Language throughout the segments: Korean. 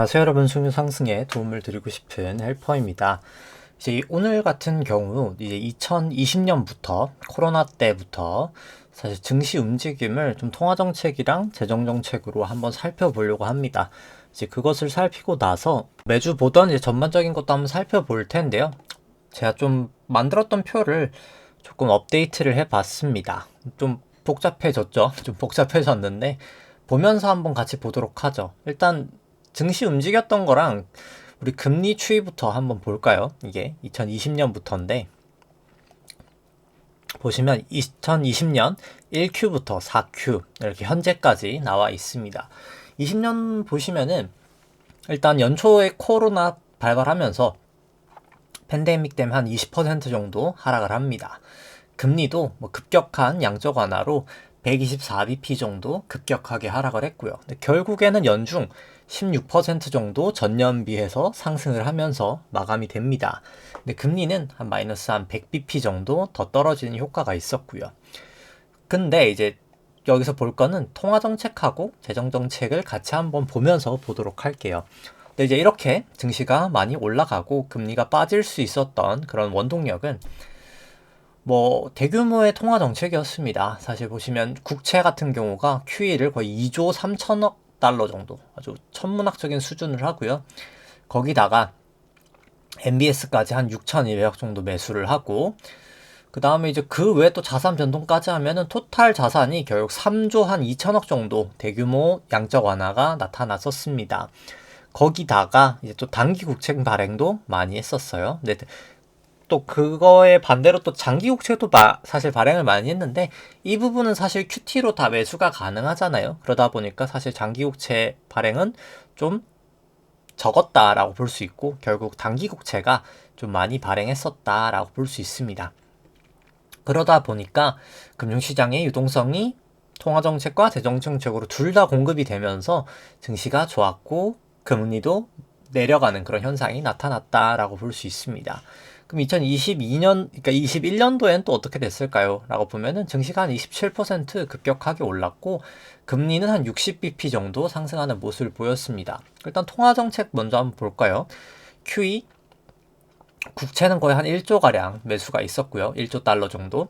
안녕하세요 여러분, 수익률 상승에 도움을 드리고 싶은 헬퍼입니다. 이제 오늘 같은 경우 이제 2020년부터 코로나 때부터 사실 증시 움직임을 좀 통화정책이랑 재정정책으로 한번 살펴보려고 합니다. 이제 그것을 살피고 나서 매주 보던 이제 전반적인 것도 한번 살펴볼 텐데요. 제가 좀 만들었던 표를 조금 업데이트를 해봤습니다. 좀 복잡해졌죠? 좀 복잡해졌는데 보면서 한번 같이 보도록 하죠. 일단 증시 움직였던 거랑 우리 금리 추이부터 한번 볼까요? 이게 2020년부터인데 보시면 2020년 1Q부터 4Q 이렇게 현재까지 나와 있습니다. 20년 보시면은 일단 연초에 코로나 발발하면서 팬데믹 때문에 한 20% 정도 하락을 합니다. 금리도 뭐 급격한 양적 완화로 124bp 정도 급격하게 하락을 했고요. 근데 결국에는 연중 16% 정도 전년 비해서 상승을 하면서 마감이 됩니다. 근데 금리는 한 마이너스 한 100bp 정도 더 떨어지는 효과가 있었고요. 근데 이제 여기서 볼 거는 통화정책하고 재정정책을 같이 한번 보면서 보도록 할게요. 근데 이제 이렇게 증시가 많이 올라가고 금리가 빠질 수 있었던 그런 원동력은 뭐 대규모의 통화 정책이었습니다. 사실 보시면 국채 같은 경우가 QE를 거의 2조 3천억 달러 정도 아주 천문학적인 수준을 하고요. 거기다가 MBS까지 한 6,200억 정도 매수를 하고 그 다음에 이제 그 외에 또 자산 변동까지 하면은 토탈 자산이 결국 3조 한 2천억 정도 대규모 양적 완화가 나타났었습니다. 거기다가 이제 또 단기 국채 발행도 많이 했었어요. 근데 또 그거에 반대로 또 장기 국채도 사실 발행을 많이 했는데 이 부분은 사실 QT로 다 매수가 가능하잖아요. 그러다 보니까 사실 장기 국채 발행은 좀 적었다라고 볼 수 있고 결국 단기 국채가 좀 많이 발행했었다라고 볼 수 있습니다. 그러다 보니까 금융시장의 유동성이 통화정책과 재정정책으로 둘 다 공급이 되면서 증시가 좋았고 금리도 내려가는 그런 현상이 나타났다라고 볼 수 있습니다. 그럼 2022년, 그러니까 21년도엔 또 어떻게 됐을까요? 라고 보면은 증시가 한 27% 급격하게 올랐고 금리는 한 60bp 정도 상승하는 모습을 보였습니다. 일단 통화정책 먼저 한번 볼까요? QE 국채는 거의 한 1조가량 매수가 있었고요. 1조 달러 정도.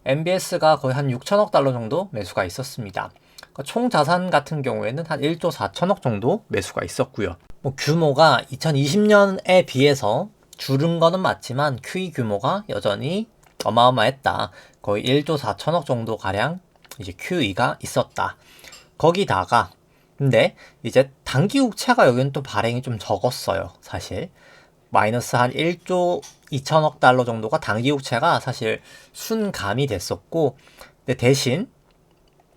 MBS가 거의 한 6천억 달러 정도 매수가 있었습니다. 그러니까 총 자산 같은 경우에는 한 1조 4천억 정도 매수가 있었고요. 뭐 규모가 2020년에 비해서 줄은 거는 맞지만 QE 규모가 여전히 어마어마했다. 거의 1조 4천억 정도 가량 이제 QE가 있었다. 거기다가 근데 이제 단기 국채가 여기는 또 발행이 좀 적었어요. 사실. 마이너스 한 1조 2천억 달러 정도가 단기 국채가 사실 순감이 됐었고 근데 대신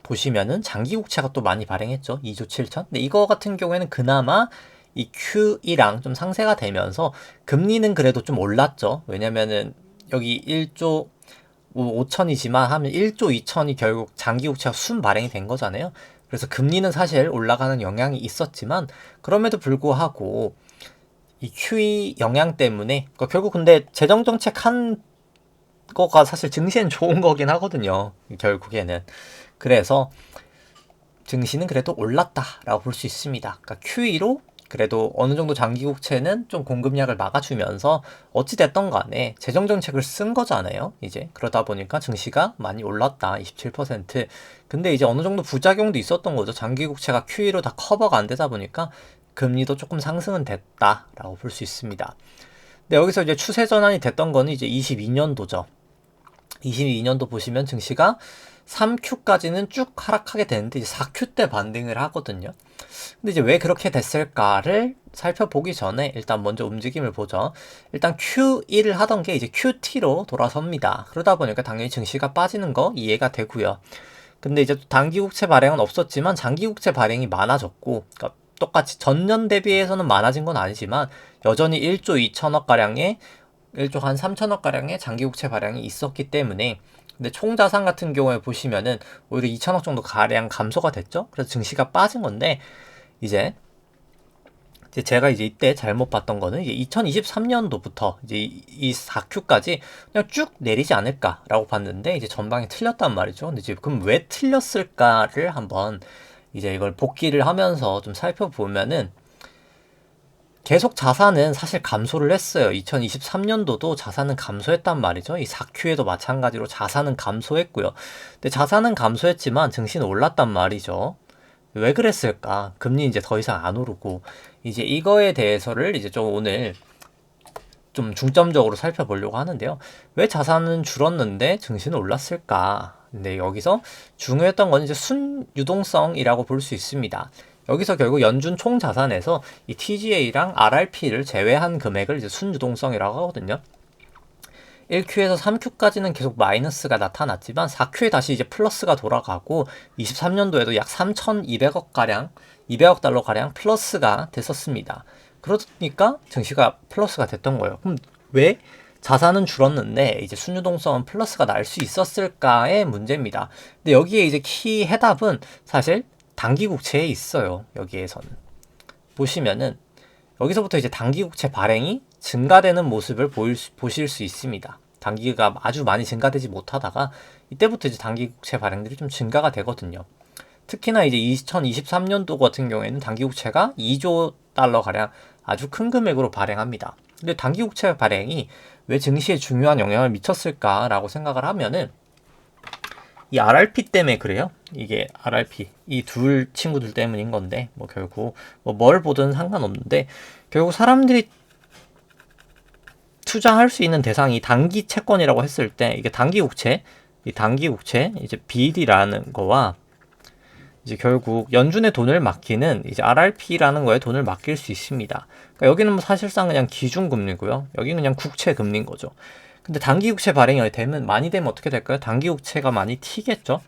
보시면은 장기 국채가 또 많이 발행했죠. 2조 7천. 근데 이거 같은 경우에는 그나마 이 QE랑 좀 상쇄가 되면서 금리는 그래도 좀 올랐죠. 왜냐면은 여기 1조 5천이지만 하면 1조 2천이 결국 장기 국채가 순 발행이 된 거잖아요. 그래서 금리는 사실 올라가는 영향이 있었지만 그럼에도 불구하고 이 QE 영향 때문에 그러니까 결국 근데 재정정책 한 거가 사실 증시엔 좋은 거긴 하거든요. 결국에는. 그래서 증시는 그래도 올랐다라고 볼 수 있습니다. 그러니까 QE로 그래도 어느 정도 장기 국채는 좀 공급량을 막아주면서 어찌됐던 간에 재정정책을 쓴 거잖아요. 이제 그러다 보니까 증시가 많이 올랐다. 27%. 근데 이제 어느 정도 부작용도 있었던 거죠. 장기 국채가 QE로 다 커버가 안 되다 보니까 금리도 조금 상승은 됐다라고 볼 수 있습니다. 근데 여기서 이제 추세 전환이 됐던 거는 이제 22년도죠. 22년도 보시면 증시가 3Q까지는 쭉 하락하게 되는데 이제 4Q 때 반등을 하거든요. 근데 이제 왜 그렇게 됐을까를 살펴보기 전에 일단 먼저 움직임을 보죠. 일단 Q1을 하던 게 이제 QT로 돌아섭니다. 그러다 보니까 당연히 증시가 빠지는 거 이해가 되고요. 근데 이제 단기 국채 발행은 없었지만 장기 국채 발행이 많아졌고, 그러니까 똑같이 전년 대비해서는 많아진 건 아니지만 여전히 1조 2천억 가량의 1조 한 3천억 가량의 장기 국채 발행이 있었기 때문에 근데 총 자산 같은 경우에 보시면은 오히려 2천억 정도 가량 감소가 됐죠. 그래서 증시가 빠진 건데 이제 제가 이제 이때 잘못 봤던 거는 이제 2023년도부터 이제 이 4Q까지 그냥 쭉 내리지 않을까라고 봤는데 이제 전방이 틀렸단 말이죠. 근데 지금 그럼 왜 틀렸을까를 한번 이제 이걸 복기를 하면서 좀 살펴보면은 계속 자산은 사실 감소를 했어요. 2023년도도 자산은 감소했단 말이죠. 이 4Q에도 마찬가지로 자산은 감소했고요. 근데 자산은 감소했지만 증시는 올랐단 말이죠. 왜 그랬을까? 금리 이제 더 이상 안 오르고 이제 이거에 대해서를 이제 좀 오늘 좀 중점적으로 살펴보려고 하는데요. 왜 자산은 줄었는데 증시는 올랐을까? 근데 여기서 중요했던 건 이제 순유동성이라고 볼 수 있습니다. 여기서 결국 연준 총 자산에서 이 TGA랑 RRP를 제외한 금액을 이제 순유동성이라고 하거든요. 1Q에서 3Q까지는 계속 마이너스가 나타났지만 4Q에 다시 이제 플러스가 돌아가고 23년도에도 약 3,200억 가량, 200억 달러 가량 플러스가 됐었습니다. 그러니까 증시가 플러스가 됐던 거예요. 그럼 왜 자산은 줄었는데 이제 순유동성은 플러스가 날 수 있었을까의 문제입니다. 근데 여기에 이제 키 해답은 사실 단기 국채에 있어요. 여기에서는 보시면은 여기서부터 이제 단기 국채 발행이 증가되는 모습을 보실 수 있습니다. 단기가 아주 많이 증가되지 못하다가 이때부터 이제 단기 국채 발행들이 좀 증가가 되거든요. 특히나 이제 2023년도 같은 경우에는 단기 국채가 2조 달러 가량 아주 큰 금액으로 발행합니다. 근데 단기 국채 발행이 왜 증시에 중요한 영향을 미쳤을까라고 생각을 하면은 이 RRP 때문에 그래요. 이게 RRP 이 둘 친구들 때문인 건데 뭐 결국 뭐 뭘 보든 상관없는데 결국 사람들이 투자할 수 있는 대상이 단기 채권이라고 했을 때 이게 단기 국채 이 단기 국채 이제 BD라는 거와 이제 결국 연준의 돈을 맡기는 이제 RRP라는 거에 돈을 맡길 수 있습니다. 그러니까 여기는 뭐 사실상 그냥 기준금리고요. 여기는 그냥 국채금리인 거죠. 근데 단기 국채 발행이 많이 되면 어떻게 될까요? 단기 국채가 많이 튀겠죠.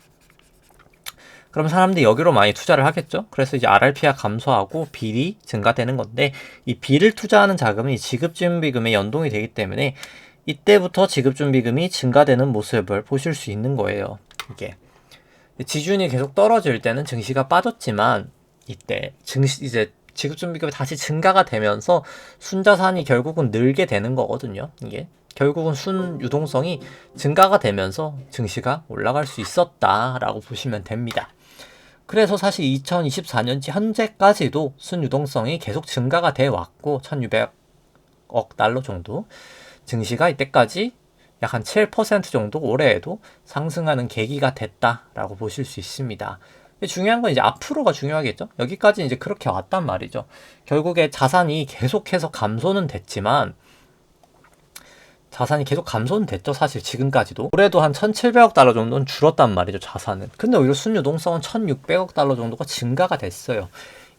그럼 사람들이 여기로 많이 투자를 하겠죠. 그래서 이제 RRP가 감소하고 B이 증가되는 건데 이 B를 투자하는 자금이 지급준비금에 연동이 되기 때문에 이때부터 지급준비금이 증가되는 모습을 보실 수 있는 거예요. 이게 지준이 계속 떨어질 때는 증시가 빠졌지만 이때 증시 이제 지급준비금이 다시 증가가 되면서 순자산이 결국은 늘게 되는 거거든요. 이게 결국은 순유동성이 증가가 되면서 증시가 올라갈 수 있었다라고 보시면 됩니다. 그래서 사실 2024년 현재까지도 순유동성이 계속 증가가 돼 왔고 1,600억 달러 정도 증시가 이때까지 약 한 7% 정도 올해에도 상승하는 계기가 됐다라고 보실 수 있습니다. 중요한 건 이제 앞으로가 중요하겠죠. 여기까지 이제 그렇게 왔단 말이죠. 결국에 자산이 계속해서 감소는 됐지만 자산이 계속 감소는 됐죠. 사실 지금까지도 올해도 한 1,700억 달러 정도는 줄었단 말이죠. 자산은. 근데 오히려 순유동성은 1,600억 달러 정도가 증가가 됐어요.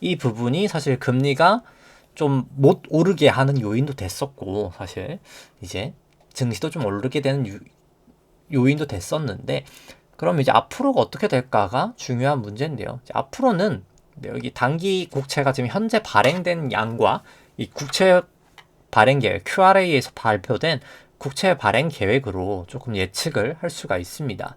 이 부분이 사실 금리가 좀 못 오르게 하는 요인도 됐었고 사실 이제 증시도 좀 오르게 되는 요인도 됐었는데 그럼 이제 앞으로가 어떻게 될까가 중요한 문제인데요. 이제 앞으로는 여기 단기 국채가 지금 현재 발행된 양과 이 국채 발행 계획 QRA에서 발표된 국채 발행 계획으로 조금 예측을 할 수가 있습니다.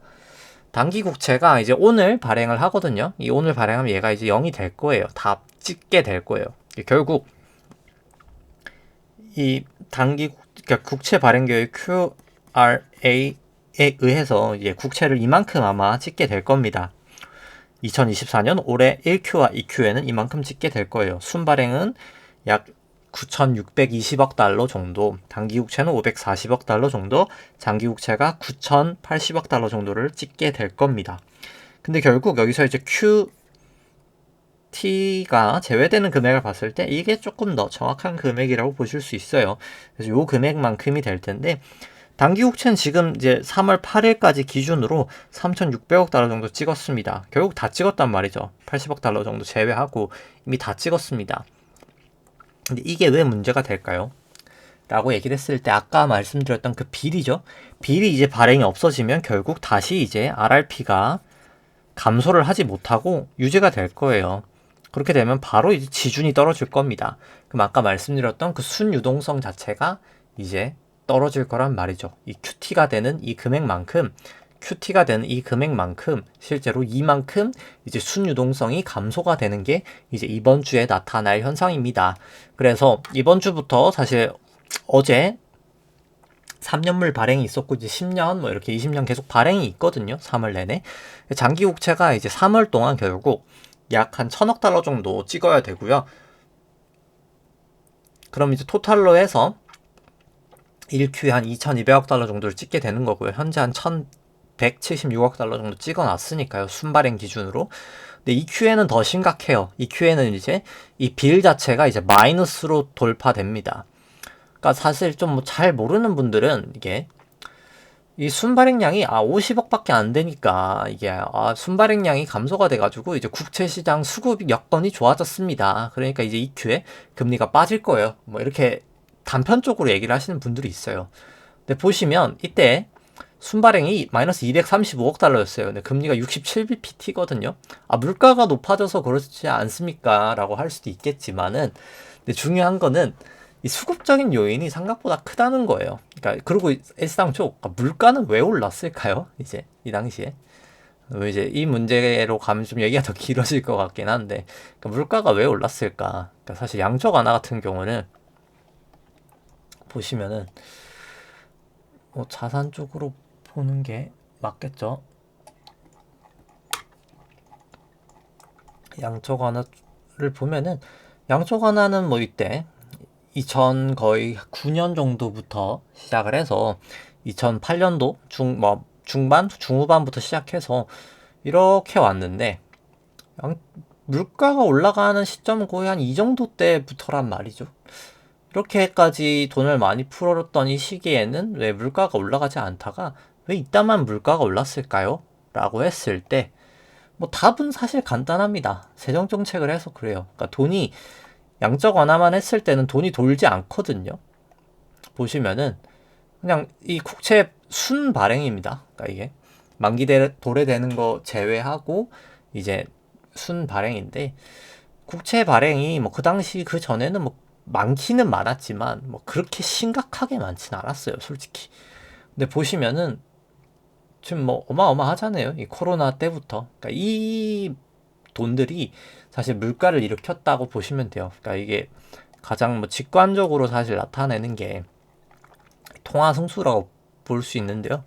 단기 국채가 이제 오늘 발행을 하거든요. 이 오늘 발행하면 얘가 이제 0이 될 거예요. 다 찍게 될 거예요. 결국 이 단기 그러니까 국채 발행 계획 QRA에 의해서 이제 국채를 이만큼 아마 찍게 될 겁니다. 2024년 올해 1Q와 2Q에는 이만큼 찍게 될 거예요. 순발행은 약 9,620억 달러 정도, 단기 국채는 540억 달러 정도, 장기 국채가 9,080억 달러 정도를 찍게 될 겁니다. 근데 결국 여기서 이제 QT가 제외되는 금액을 봤을 때 이게 조금 더 정확한 금액이라고 보실 수 있어요. 그래서 요 금액만큼이 될 텐데 단기 국채는 지금 이제 3월 8일까지 기준으로 3,600억 달러 정도 찍었습니다. 결국 다 찍었단 말이죠. 80억 달러 정도 제외하고 이미 다 찍었습니다. 근데 이게 왜 문제가 될까요? 라고 얘기를 했을 때 아까 말씀드렸던 그 비리죠. 비리 이제 발행이 없어지면 결국 다시 이제 RRP가 감소를 하지 못하고 유지가 될 거예요. 그렇게 되면 바로 이제 지준이 떨어질 겁니다. 그럼 아까 말씀드렸던 그 순유동성 자체가 이제 떨어질 거란 말이죠. 이 QT가 되는 이 금액만큼 실제로 이만큼 이제 순유동성이 감소가 되는 게 이제 이번 주에 나타날 현상입니다. 그래서 이번 주부터 사실 어제 3년물 발행이 있었고 이제 10년 뭐 이렇게 20년 계속 발행이 있거든요. 3월 내내. 장기 국채가 이제 3월 동안 결국 약 한 1,000억 달러 정도 찍어야 되고요. 그럼 이제 토탈로 해서 1Q에 한 2,200억 달러 정도를 찍게 되는 거고요. 현재 한 1,176억 달러 정도 찍어놨으니까요. 순발행 기준으로. 근데 EQ에는 더 심각해요. EQ에는 이제 이 빌 자체가 이제 마이너스로 돌파됩니다. 그러니까 사실 좀 잘 모르는 분들은 이게 이 순발행량이 50억밖에 안 되니까 이게 순발행량이 감소가 돼가지고 이제 국채시장 수급 여건이 좋아졌습니다. 그러니까 이제 EQ에 금리가 빠질 거예요. 뭐 이렇게 단편적으로 얘기를 하시는 분들이 있어요. 근데 보시면 이때 순발행이 마이너스 235억 달러였어요. 근데 금리가 67bpt거든요. 물가가 높아져서 그렇지 않습니까? 라고 할 수도 있겠지만은, 근데 중요한 거는 이 수급적인 요인이 생각보다 크다는 거예요. 그러니까 그리고 일상적 물가는 왜 올랐을까요? 이제 이 당시에 이제 이 문제로 가면 좀 얘기가 더 길어질 것 같긴 한데, 그러니까 물가가 왜 올랐을까? 그러니까 사실 양적 완화 같은 경우는 보시면은 자산 쪽으로 보는 게 맞겠죠. 양적 완화를 보면은 양적 완화는 뭐 이때 2000 거의 9년 정도부터 시작을 해서 2008년도 중반 중후반부터 시작해서 이렇게 왔는데 물가가 올라가는 시점은 거의 한 이 정도 때부터란 말이죠. 이렇게까지 돈을 많이 풀었던 이 시기에는 왜 물가가 올라가지 않다가 왜 이따만 물가가 올랐을까요? 라고 했을 때 뭐 답은 사실 간단합니다. 재정 정책을 해서 그래요. 그러니까 돈이 양적 완화만 했을 때는 돈이 돌지 않거든요. 보시면은 그냥 이 국채 순 발행입니다. 그러니까 이게 만기 도래되는 거 제외하고 이제 순 발행인데, 국채 발행이 뭐 그 당시 그 전에는 뭐 많기는 많았지만 뭐 그렇게 심각하게 많지는 않았어요, 솔직히. 근데 보시면은 지금 뭐 어마어마하잖아요, 이 코로나 때부터. 그러니까 이 돈들이 사실 물가를 일으켰다고 보시면 돼요. 그러니까 이게 가장 뭐 직관적으로 사실 나타내는 게 통화 승수라고 볼 수 있는데요.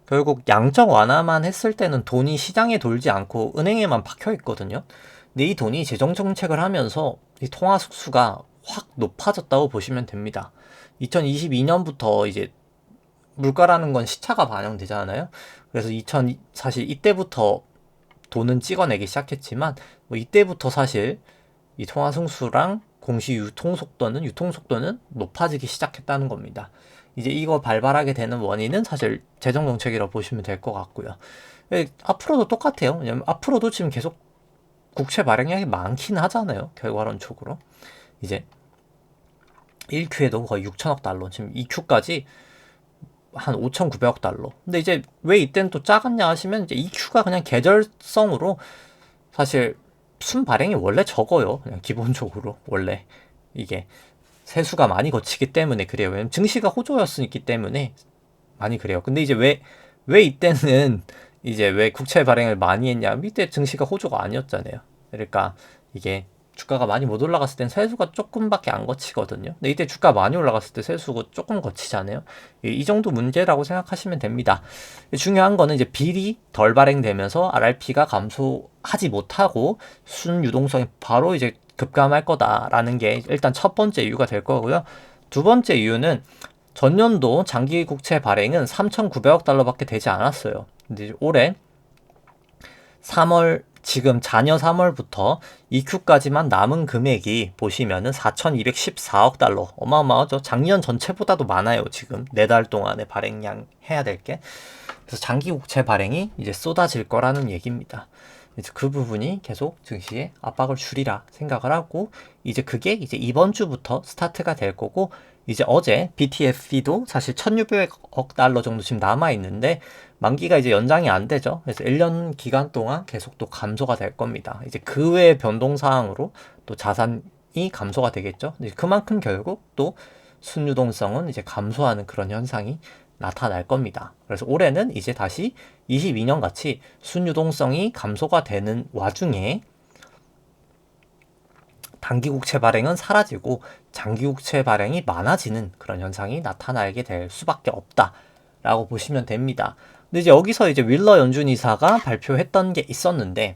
결국 양적 완화만 했을 때는 돈이 시장에 돌지 않고 은행에만 박혀 있거든요. 근데 이 돈이 재정 정책을 하면서 이 통화 승수가 확 높아졌다고 보시면 됩니다. 2022년부터 이제 물가라는 건 시차가 반영되잖아요. 그래서 사실 이때부터 돈은 찍어내기 시작했지만 뭐 이때부터 사실 이 통화 승수랑 공시 유통 속도는 높아지기 시작했다는 겁니다. 이제 이거 발발하게 되는 원인은 사실 재정 정책이라고 보시면 될 것 같고요. 앞으로도 똑같아요. 왜냐면 앞으로도 지금 계속 국채 발행량이 많긴 하잖아요. 결과론적으로. 이제 1Q에도 거의 6천억 달러, 지금 2Q까지 한 5,900억 달러. 근데 이제 왜 이때는 또 작았냐 하시면 이제 2Q가 그냥 계절성으로 사실 순 발행이 원래 적어요. 그냥 기본적으로 원래 이게 세수가 많이 거치기 때문에 그래요. 왜냐면 증시가 호조였기 때문에 많이 그래요. 근데 이제 왜 이때는 이제 왜 국채 발행을 많이 했냐? 이때 증시가 호조가 아니었잖아요. 그러니까 이게 주가가 많이 못 올라갔을 땐 세수가 조금밖에 안 거치거든요. 근데 이때 주가 많이 올라갔을 때 세수가 조금 거치잖아요. 이 정도 문제라고 생각하시면 됩니다. 중요한 거는 이제 빌이 덜 발행되면서 RRP가 감소하지 못하고 순유동성이 바로 이제 급감할 거다라는 게 일단 첫 번째 이유가 될 거고요. 두 번째 이유는 전년도 장기 국채 발행은 3,900억 달러밖에 되지 않았어요. 근데 올해 3월, 지금 잔여 3월부터 EQ까지만 남은 금액이 보시면은 4,214억 달러. 어마어마하죠. 작년 전체보다도 많아요. 지금 4달 동안에 발행량 해야 될 게. 그래서 장기 국채 발행이 이제 쏟아질 거라는 얘기입니다. 이제 그 부분이 계속 증시에 압박을 줄이라 생각을 하고, 이제 그게 이제 이번 주부터 스타트가 될 거고, 이제 어제 BTFP도 사실 1,600억 달러 정도 지금 남아 있는데 만기가 이제 연장이 안 되죠. 그래서 1년 기간 동안 계속 또 감소가 될 겁니다. 이제 그 외의 변동 사항으로 또 자산이 감소가 되겠죠. 이제 그만큼 결국 또 순유동성은 이제 감소하는 그런 현상이 나타날 겁니다. 그래서 올해는 이제 다시 22년 같이 순유동성이 감소가 되는 와중에 단기국채 발행은 사라지고 장기국채 발행이 많아지는 그런 현상이 나타나게 될 수밖에 없다라고 보시면 됩니다. 근데 이제 여기서 이제 윌러 연준 이사가 발표했던 게 있었는데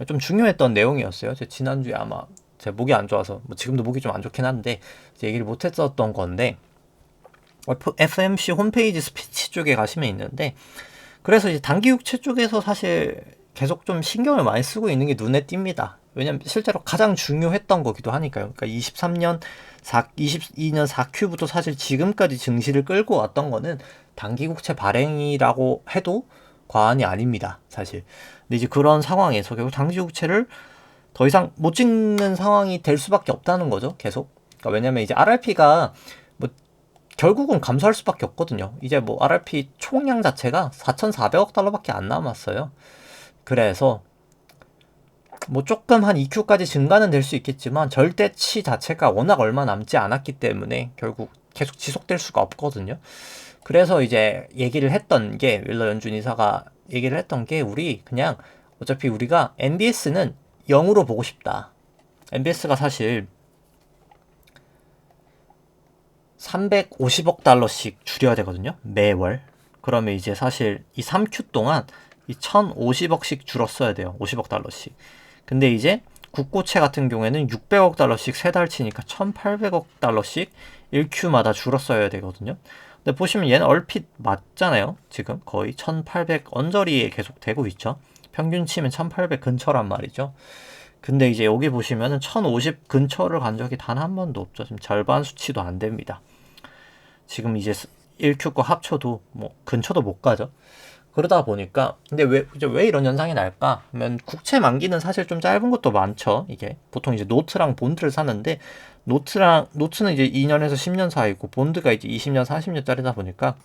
좀 중요했던 내용이었어요. 지난주에 아마 제 목이 안 좋아서 뭐 지금도 목이 좀 안 좋긴 한데 이제 얘기를 못 했었던 건데 FMC 홈페이지 스피치 쪽에 가시면 있는데 그래서 이제 단기국채 쪽에서 사실 계속 좀 신경을 많이 쓰고 있는 게 눈에 띕니다. 왜냐면 실제로 가장 중요했던 거기도 하니까요. 그러니까 22년 4Q부터 사실 지금까지 증시를 끌고 왔던 거는 단기국채 발행이라고 해도 과언이 아닙니다. 사실. 근데 이제 그런 상황에서 결국 단기국채를 더 이상 못 찍는 상황이 될 수밖에 없다는 거죠. 계속. 그러니까 왜냐면 이제 RRP가 뭐 결국은 감소할 수밖에 없거든요. 이제 뭐 RRP 총량 자체가 4,400억 달러밖에 안 남았어요. 그래서 뭐 조금 한 2Q까지 증가는 될 수 있겠지만 절대치 자체가 워낙 얼마 남지 않았기 때문에 결국 계속 지속될 수가 없거든요. 그래서 이제 얘기를 했던 게 윌러 연준 이사가 얘기를 했던 게 우리 그냥 어차피 우리가 MBS는 0으로 보고 싶다. MBS가 사실 350억 달러씩 줄여야 되거든요. 매월. 그러면 이제 사실 이 3Q 동안 이 1,050억씩 줄었어야 돼요. 50억 달러씩. 근데 이제 국고채 같은 경우에는 600억 달러씩 3달 치니까 1,800억 달러씩 1Q마다 줄었어야 되거든요. 근데 보시면 얘는 얼핏 맞잖아요. 지금 거의 1,800 언저리에 계속 되고 있죠. 평균 치면 1,800 근처란 말이죠. 근데 이제 여기 보시면은 1,050 근처를 간 적이 단 한 번도 없죠. 지금 절반 수치도 안 됩니다. 지금 이제 1Q 거 합쳐도 뭐 근처도 못 가죠. 그러다 보니까 근데 왜 이런 현상이 날까? 하면 국채 만기는 사실 좀 짧은 것도 많죠. 이게 보통 이제 노트랑 본드를 사는데 노트는 이제 2년에서 10년 사이고 본드가 이제 20년, 40년짜리다 보니까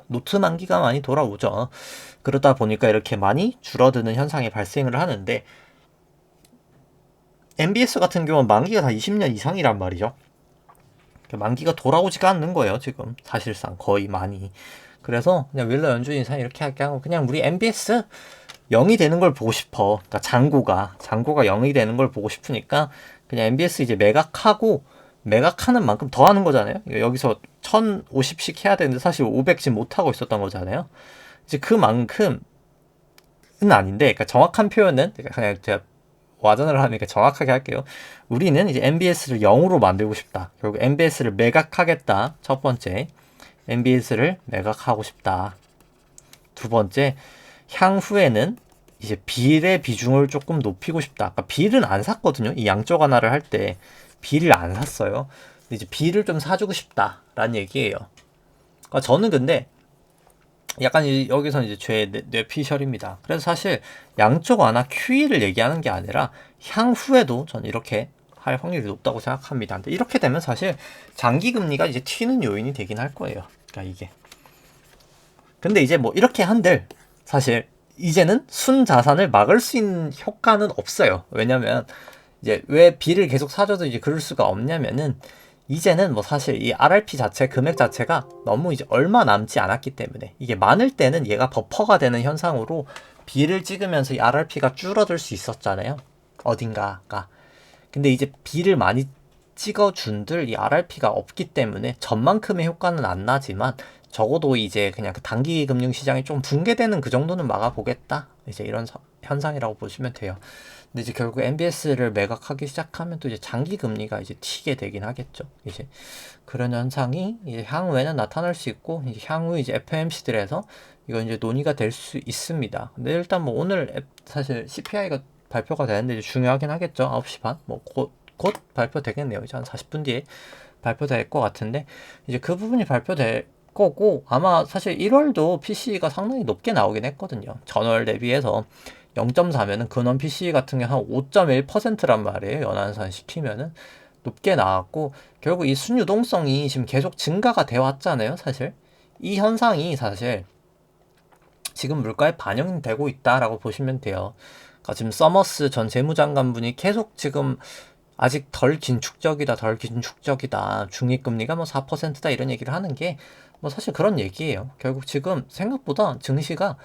노트 만기가 많이 돌아오죠. 그러다 보니까 이렇게 많이 줄어드는 현상이 발생을 하는데 MBS 같은 경우는 만기가 다 20년 이상이란 말이죠. 만기가 돌아오지가 않는 거예요, 지금. 사실상 거의 많이. 그래서 그냥 윌러 연준 이사 이렇게 할게 하고 그냥 우리 MBS 0이 되는 걸 보고 싶어. 그러니까 잔고가 0이 되는 걸 보고 싶으니까 그냥 MBS 이제 매각하는 만큼 더 하는 거잖아요. 여기서 1,050씩 해야 되는데 사실 500씩 못 하고 있었던 거잖아요. 이제 그만큼은 아닌데, 그러니까 정확한 표현은 그냥 제가 와전을 하니까 정확하게 할게요. 우리는 이제 MBS를 0으로 만들고 싶다. 결국 MBS를 매각하겠다. 첫 번째, MBS를 매각하고 싶다. 두 번째, 향후에는 이제 빌의 비중을 조금 높이고 싶다. 아까 빌은 안 샀거든요. 이 양적 완화를 할 때 빌을 안 샀어요. 근데 이제 빌을 좀 사주고 싶다라는 얘기예요. 그러니까 저는 근데 약간 여기서 이제 제 뇌피셜입니다. 그래서 사실 양적 완화 QE를 얘기하는 게 아니라 향후에도 저는 이렇게 할 확률이 높다고 생각합니다. 근데 이렇게 되면 사실 장기 금리가 이제 튀는 요인이 되긴 할 거예요. 그러니까 이게. 근데 이제 뭐 이렇게 한들 사실 이제는 순 자산을 막을 수 있는 효과는 없어요. 왜냐면 이제 왜 B를 계속 사줘도 이제 그럴 수가 없냐면은 이제는 뭐 사실 이 RRP 자체 금액 자체가 너무 이제 얼마 남지 않았기 때문에 이게 많을 때는 얘가 버퍼가 되는 현상으로 B를 찍으면서 이 RRP가 줄어들 수 있었잖아요. 어딘가가. 근데 이제 B를 많이 찍어준들 이 RRP가 없기 때문에 전만큼의 효과는 안 나지만 적어도 이제 그냥 그 단기 금융 시장이 좀 붕괴되는 그 정도는 막아보겠다. 이제 이런 현상이라고 보시면 돼요. 근데 이제 결국 MBS를 매각하기 시작하면 또 이제 장기 금리가 이제 튀게 되긴 하겠죠. 이제 그런 현상이 이제 향후에는 나타날 수 있고 이제 향후 이제 FMC들에서 이거 이제 논의가 될 수 있습니다. 근데 일단 뭐 오늘 사실 CPI가 발표가 되는데 이제 중요하긴 하겠죠. 9시 반. 뭐 곧 발표되겠네요. 이제 한 40분 뒤에 발표될 것 같은데 이제 그 부분이 발표될 거고 아마 사실 1월도 PC가 상당히 높게 나오긴 했거든요. 전월 대비해서 0.4면은 근원 PCE 같은 게 한 5.1%란 말이에요. 연환산 시키면은 높게 나왔고 결국 이 순유동성이 지금 계속 증가가 되어 왔잖아요. 사실 이 현상이 사실 지금 물가에 반영되고 있다라고 보시면 돼요. 그러니까 지금 서머스 전 재무장관분이 계속 지금 아직 덜 긴축적이다, 중립금리가 뭐 4%다 이런 얘기를 하는 게 뭐 사실 그런 얘기예요. 결국 지금 생각보다 증시도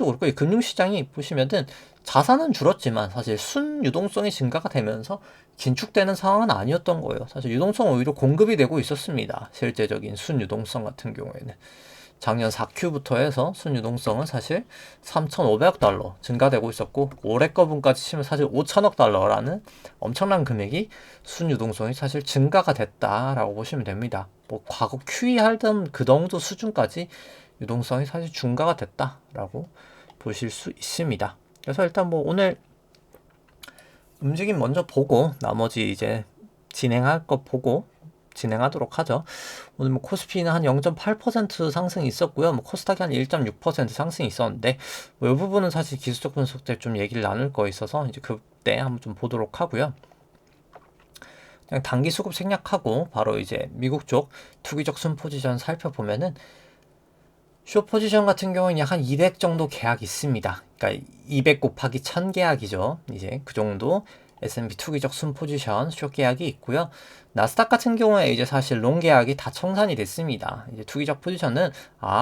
그렇고 이 금융시장이 보시면은 자산은 줄었지만 사실 순유동성이 증가가 되면서 긴축되는 상황은 아니었던 거예요. 사실 유동성 오히려 공급이 되고 있었습니다. 실제적인 순유동성 같은 경우에는. 작년 4Q부터 해서 순유동성은 사실 3,500억 달러 증가되고 있었고, 올해 거분까지 치면 사실 5천억 달러라는 엄청난 금액이 순유동성이 사실 증가가 됐다라고 보시면 됩니다. 뭐 과거 QE 하던 그 정도 수준까지 유동성이 사실 증가가 됐다라고 보실 수 있습니다. 그래서 일단 뭐 오늘 움직임 먼저 보고 나머지 이제 진행할 거 보고 진행하도록 하죠. 오늘 뭐 코스피는 한 0.8% 상승이 있었고요. 뭐 코스닥이 한 1.6% 상승이 있었는데, 뭐 이 부분은 사실 기술적 분석 때 좀 얘기를 나눌 거 있어서 이제 그때 한번 좀 보도록 하고요. 그냥 단기 수급 생략하고 바로 이제 미국 쪽 투기적 순 포지션 살펴보면은, 쇼 포지션 같은 경우는 약 한 200 정도 계약이 있습니다. 그러니까 200 곱하기 1000 계약이죠. 이제 그 정도 S&P 투기적 순 포지션 쇼 계약이 있고요. 나스닥 같은 경우에 이제 사실 롱 계약이 다 청산이 됐습니다. 이제 투기적 포지션은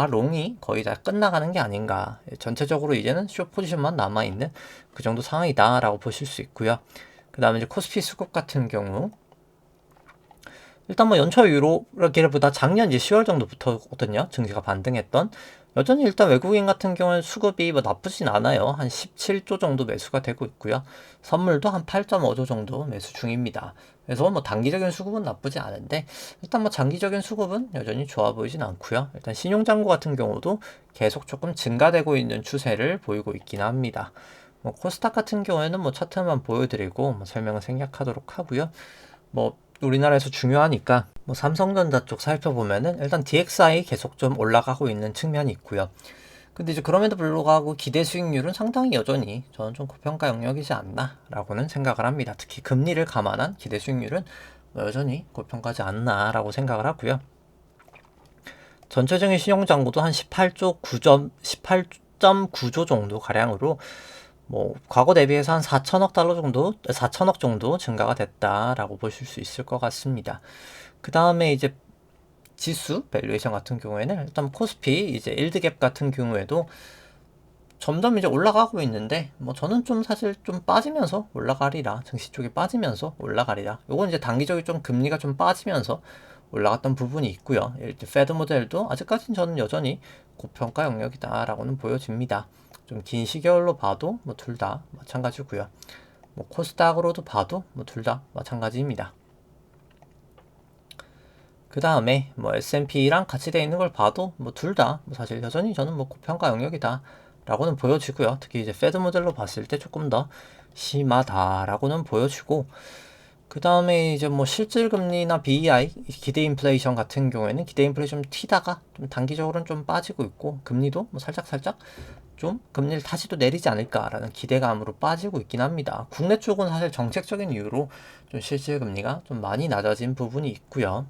롱이 거의 다 끝나가는 게 아닌가. 전체적으로 이제는 쇼 포지션만 남아있는 그 정도 상황이다라고 보실 수 있고요. 그 다음에 이제 코스피 수급 같은 경우, 일단 뭐 연초 유로기보다 작년 이제 10월 정도부터거든요. 증시가 반등했던. 여전히 일단 외국인 같은 경우는 수급이 뭐 나쁘진 않아요. 한 17조 정도 매수가 되고 있고요. 선물도 한 8.5조 정도 매수 중입니다. 그래서 뭐 단기적인 수급은 나쁘지 않은데, 일단 뭐 장기적인 수급은 여전히 좋아 보이진 않고요. 일단 신용잔고 같은 경우도 계속 조금 증가되고 있는 추세를 보이고 있긴 합니다. 뭐 코스닥 같은 경우에는 뭐 차트만 보여드리고 뭐 설명을 생략하도록 하고요. 뭐 우리나라에서 중요하니까 뭐 삼성전자 쪽 살펴보면은 일단 DXI 계속 좀 올라가고 있는 측면이 있고요. 근데 이제 그럼에도 불구하고 기대 수익률은 상당히 여전히 저는 좀 고평가 영역이지 않나라고는 생각을 합니다. 특히 금리를 감안한 기대 수익률은 여전히 고평가지 않나라고 생각을 하고요. 전체적인 신용잔고도 한 18.9조 정도 가량으로, 뭐 과거 대비해서 한 4천억 정도 증가가 됐다라고 보실 수 있을 것 같습니다. 그 다음에 이제 지수 밸류에이션 같은 경우에는 일단 코스피 이제 일드갭 같은 경우에도 점점 이제 올라가고 있는데, 뭐 저는 좀 사실 좀 빠지면서 올라가리라, 증시 쪽이 빠지면서 올라가리라. 요건 이제 단기적으로 좀 금리가 좀 빠지면서 올라갔던 부분이 있고요. 이제 페드 모델도 아직까지는 저는 여전히 고평가 영역이다라고는 보여집니다. 좀 긴 시계열로 봐도 뭐 둘 다 마찬가지고요. 뭐 코스닥으로도 봐도 뭐 둘 다 마찬가지입니다. 그 다음에 뭐 S&P랑 같이 되어 있는 걸 봐도 뭐 둘 다 뭐 사실 여전히 저는 뭐 고평가 영역이다 라고는 보여지고요. 특히 이제 페드 모델로 봤을 때 조금 더 심하다라고는 보여지고, 그 다음에 이제 뭐 실질금리나 BEI, 기대 인플레이션 같은 경우에는 기대 인플레이션 좀 튀다가 좀 단기적으로는 좀 빠지고 있고, 금리도 뭐 살짝 좀 금리를 다시 또 내리지 않을까라는 기대감으로 빠지고 있긴 합니다. 국내 쪽은 사실 정책적인 이유로 좀 실질금리가 좀 많이 낮아진 부분이 있고요.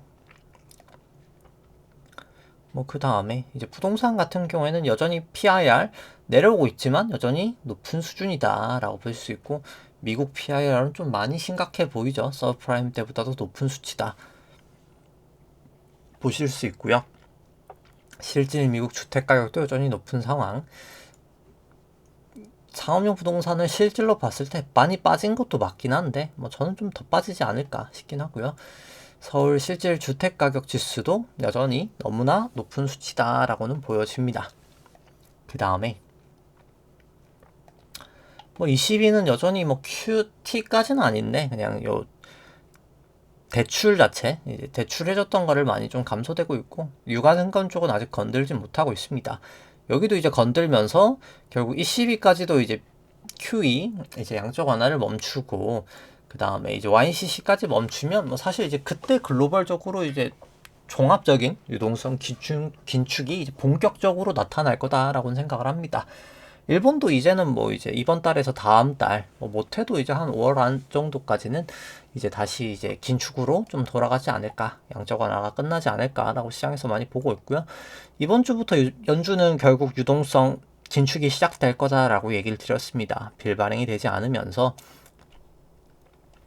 뭐 그 다음에 이제 부동산 같은 경우에는 여전히 PIR 내려오고 있지만 여전히 높은 수준이다라고 볼 수 있고, 미국 PIR은 좀 많이 심각해 보이죠. 서브프라임 때보다도 높은 수치다 보실 수 있고요. 실질 미국 주택 가격도 여전히 높은 상황. 상업용 부동산은 실질로 봤을 때 많이 빠진 것도 맞긴 한데, 뭐 저는 좀 더 빠지지 않을까 싶긴 하고요. 서울 실질 주택 가격 지수도 여전히 너무나 높은 수치다라고는 보여집니다. 그 다음에 뭐 22는 여전히 뭐 QT까지는 아닌데, 그냥 요 대출 자체, 이제 대출해줬던 거를 많이 좀 감소되고 있고, 유가증권 쪽은 아직 건들지 못하고 있습니다. 여기도 이제 건들면서 결국 22까지도 이제 QE 이제 양적 완화를 멈추고, 그 다음에 이제 YCC까지 멈추면 뭐 사실 이제 그때 글로벌적으로 이제 종합적인 유동성 긴축이 이제 본격적으로 나타날 거다라고는 생각을 합니다. 일본도 이제는 뭐 이제 이번 달에서 다음 달, 뭐 못해도 이제 한 5월 안 정도까지는 이제 다시 이제 긴축으로 좀 돌아가지 않을까, 양적 완화가 끝나지 않을까라고 시장에서 많이 보고 있고요. 이번 주부터 연준은 결국 유동성 긴축이 시작될 거다라고 얘기를 드렸습니다. 빌 발행이 되지 않으면서,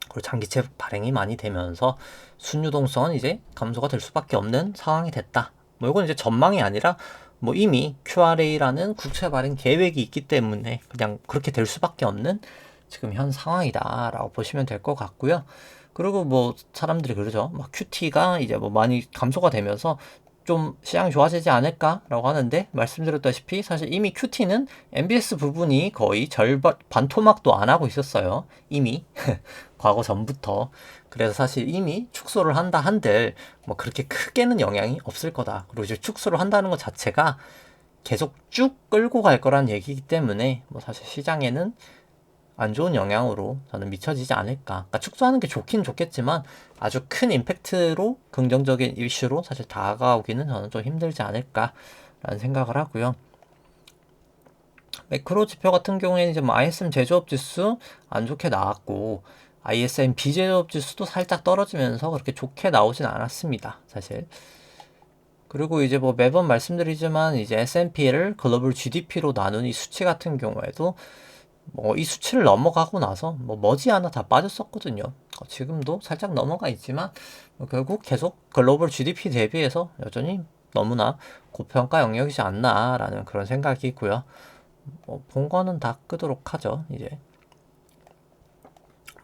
그리고 장기채 발행이 많이 되면서 순유동성은 이제 감소가 될 수밖에 없는 상황이 됐다. 뭐 이건 이제 전망이 아니라 뭐 이미 QRA라는 국채 발행 계획이 있기 때문에 그냥 그렇게 될 수밖에 없는 지금 현 상황이다라고 보시면 될 것 같고요. 그리고 뭐 사람들이 그러죠. 막 QT가 이제 뭐 많이 감소가 되면서 좀 시장이 좋아지지 않을까라고 하는데, 말씀드렸다시피 사실 이미 QT는 MBS 부분이 거의 절반 반토막도 안 하고 있었어요. 이미 과거 전부터. 그래서 사실 이미 축소를 한다 한들 뭐 그렇게 크게는 영향이 없을 거다. 그리고 이제 축소를 한다는 것 자체가 계속 쭉 끌고 갈 거란 얘기이기 때문에 뭐 사실 시장에는 안 좋은 영향으로 저는 미쳐지지 않을까. 그러니까 축소하는 게 좋긴 좋겠지만 아주 큰 임팩트로 긍정적인 이슈로 사실 다가오기는 저는 좀 힘들지 않을까라는 생각을 하고요. 매크로 지표 같은 경우에는 이제 뭐 ISM 제조업 지수 안 좋게 나왔고, ISM 비제조업 지수도 살짝 떨어지면서 그렇게 좋게 나오진 않았습니다, 사실. 그리고 이제 뭐 매번 말씀드리지만 이제 S&P를 글로벌 GDP로 나눈 이 수치 같은 경우에도 뭐 이 수치를 넘어가고 나서 뭐 머지않아 다 빠졌었거든요. 지금도 살짝 넘어가 있지만 뭐 결국 계속 글로벌 GDP 대비해서 여전히 너무나 고평가 영역이지 않나라는 그런 생각이 있고요. 뭐 본 거는 다 끄도록 하죠. 이제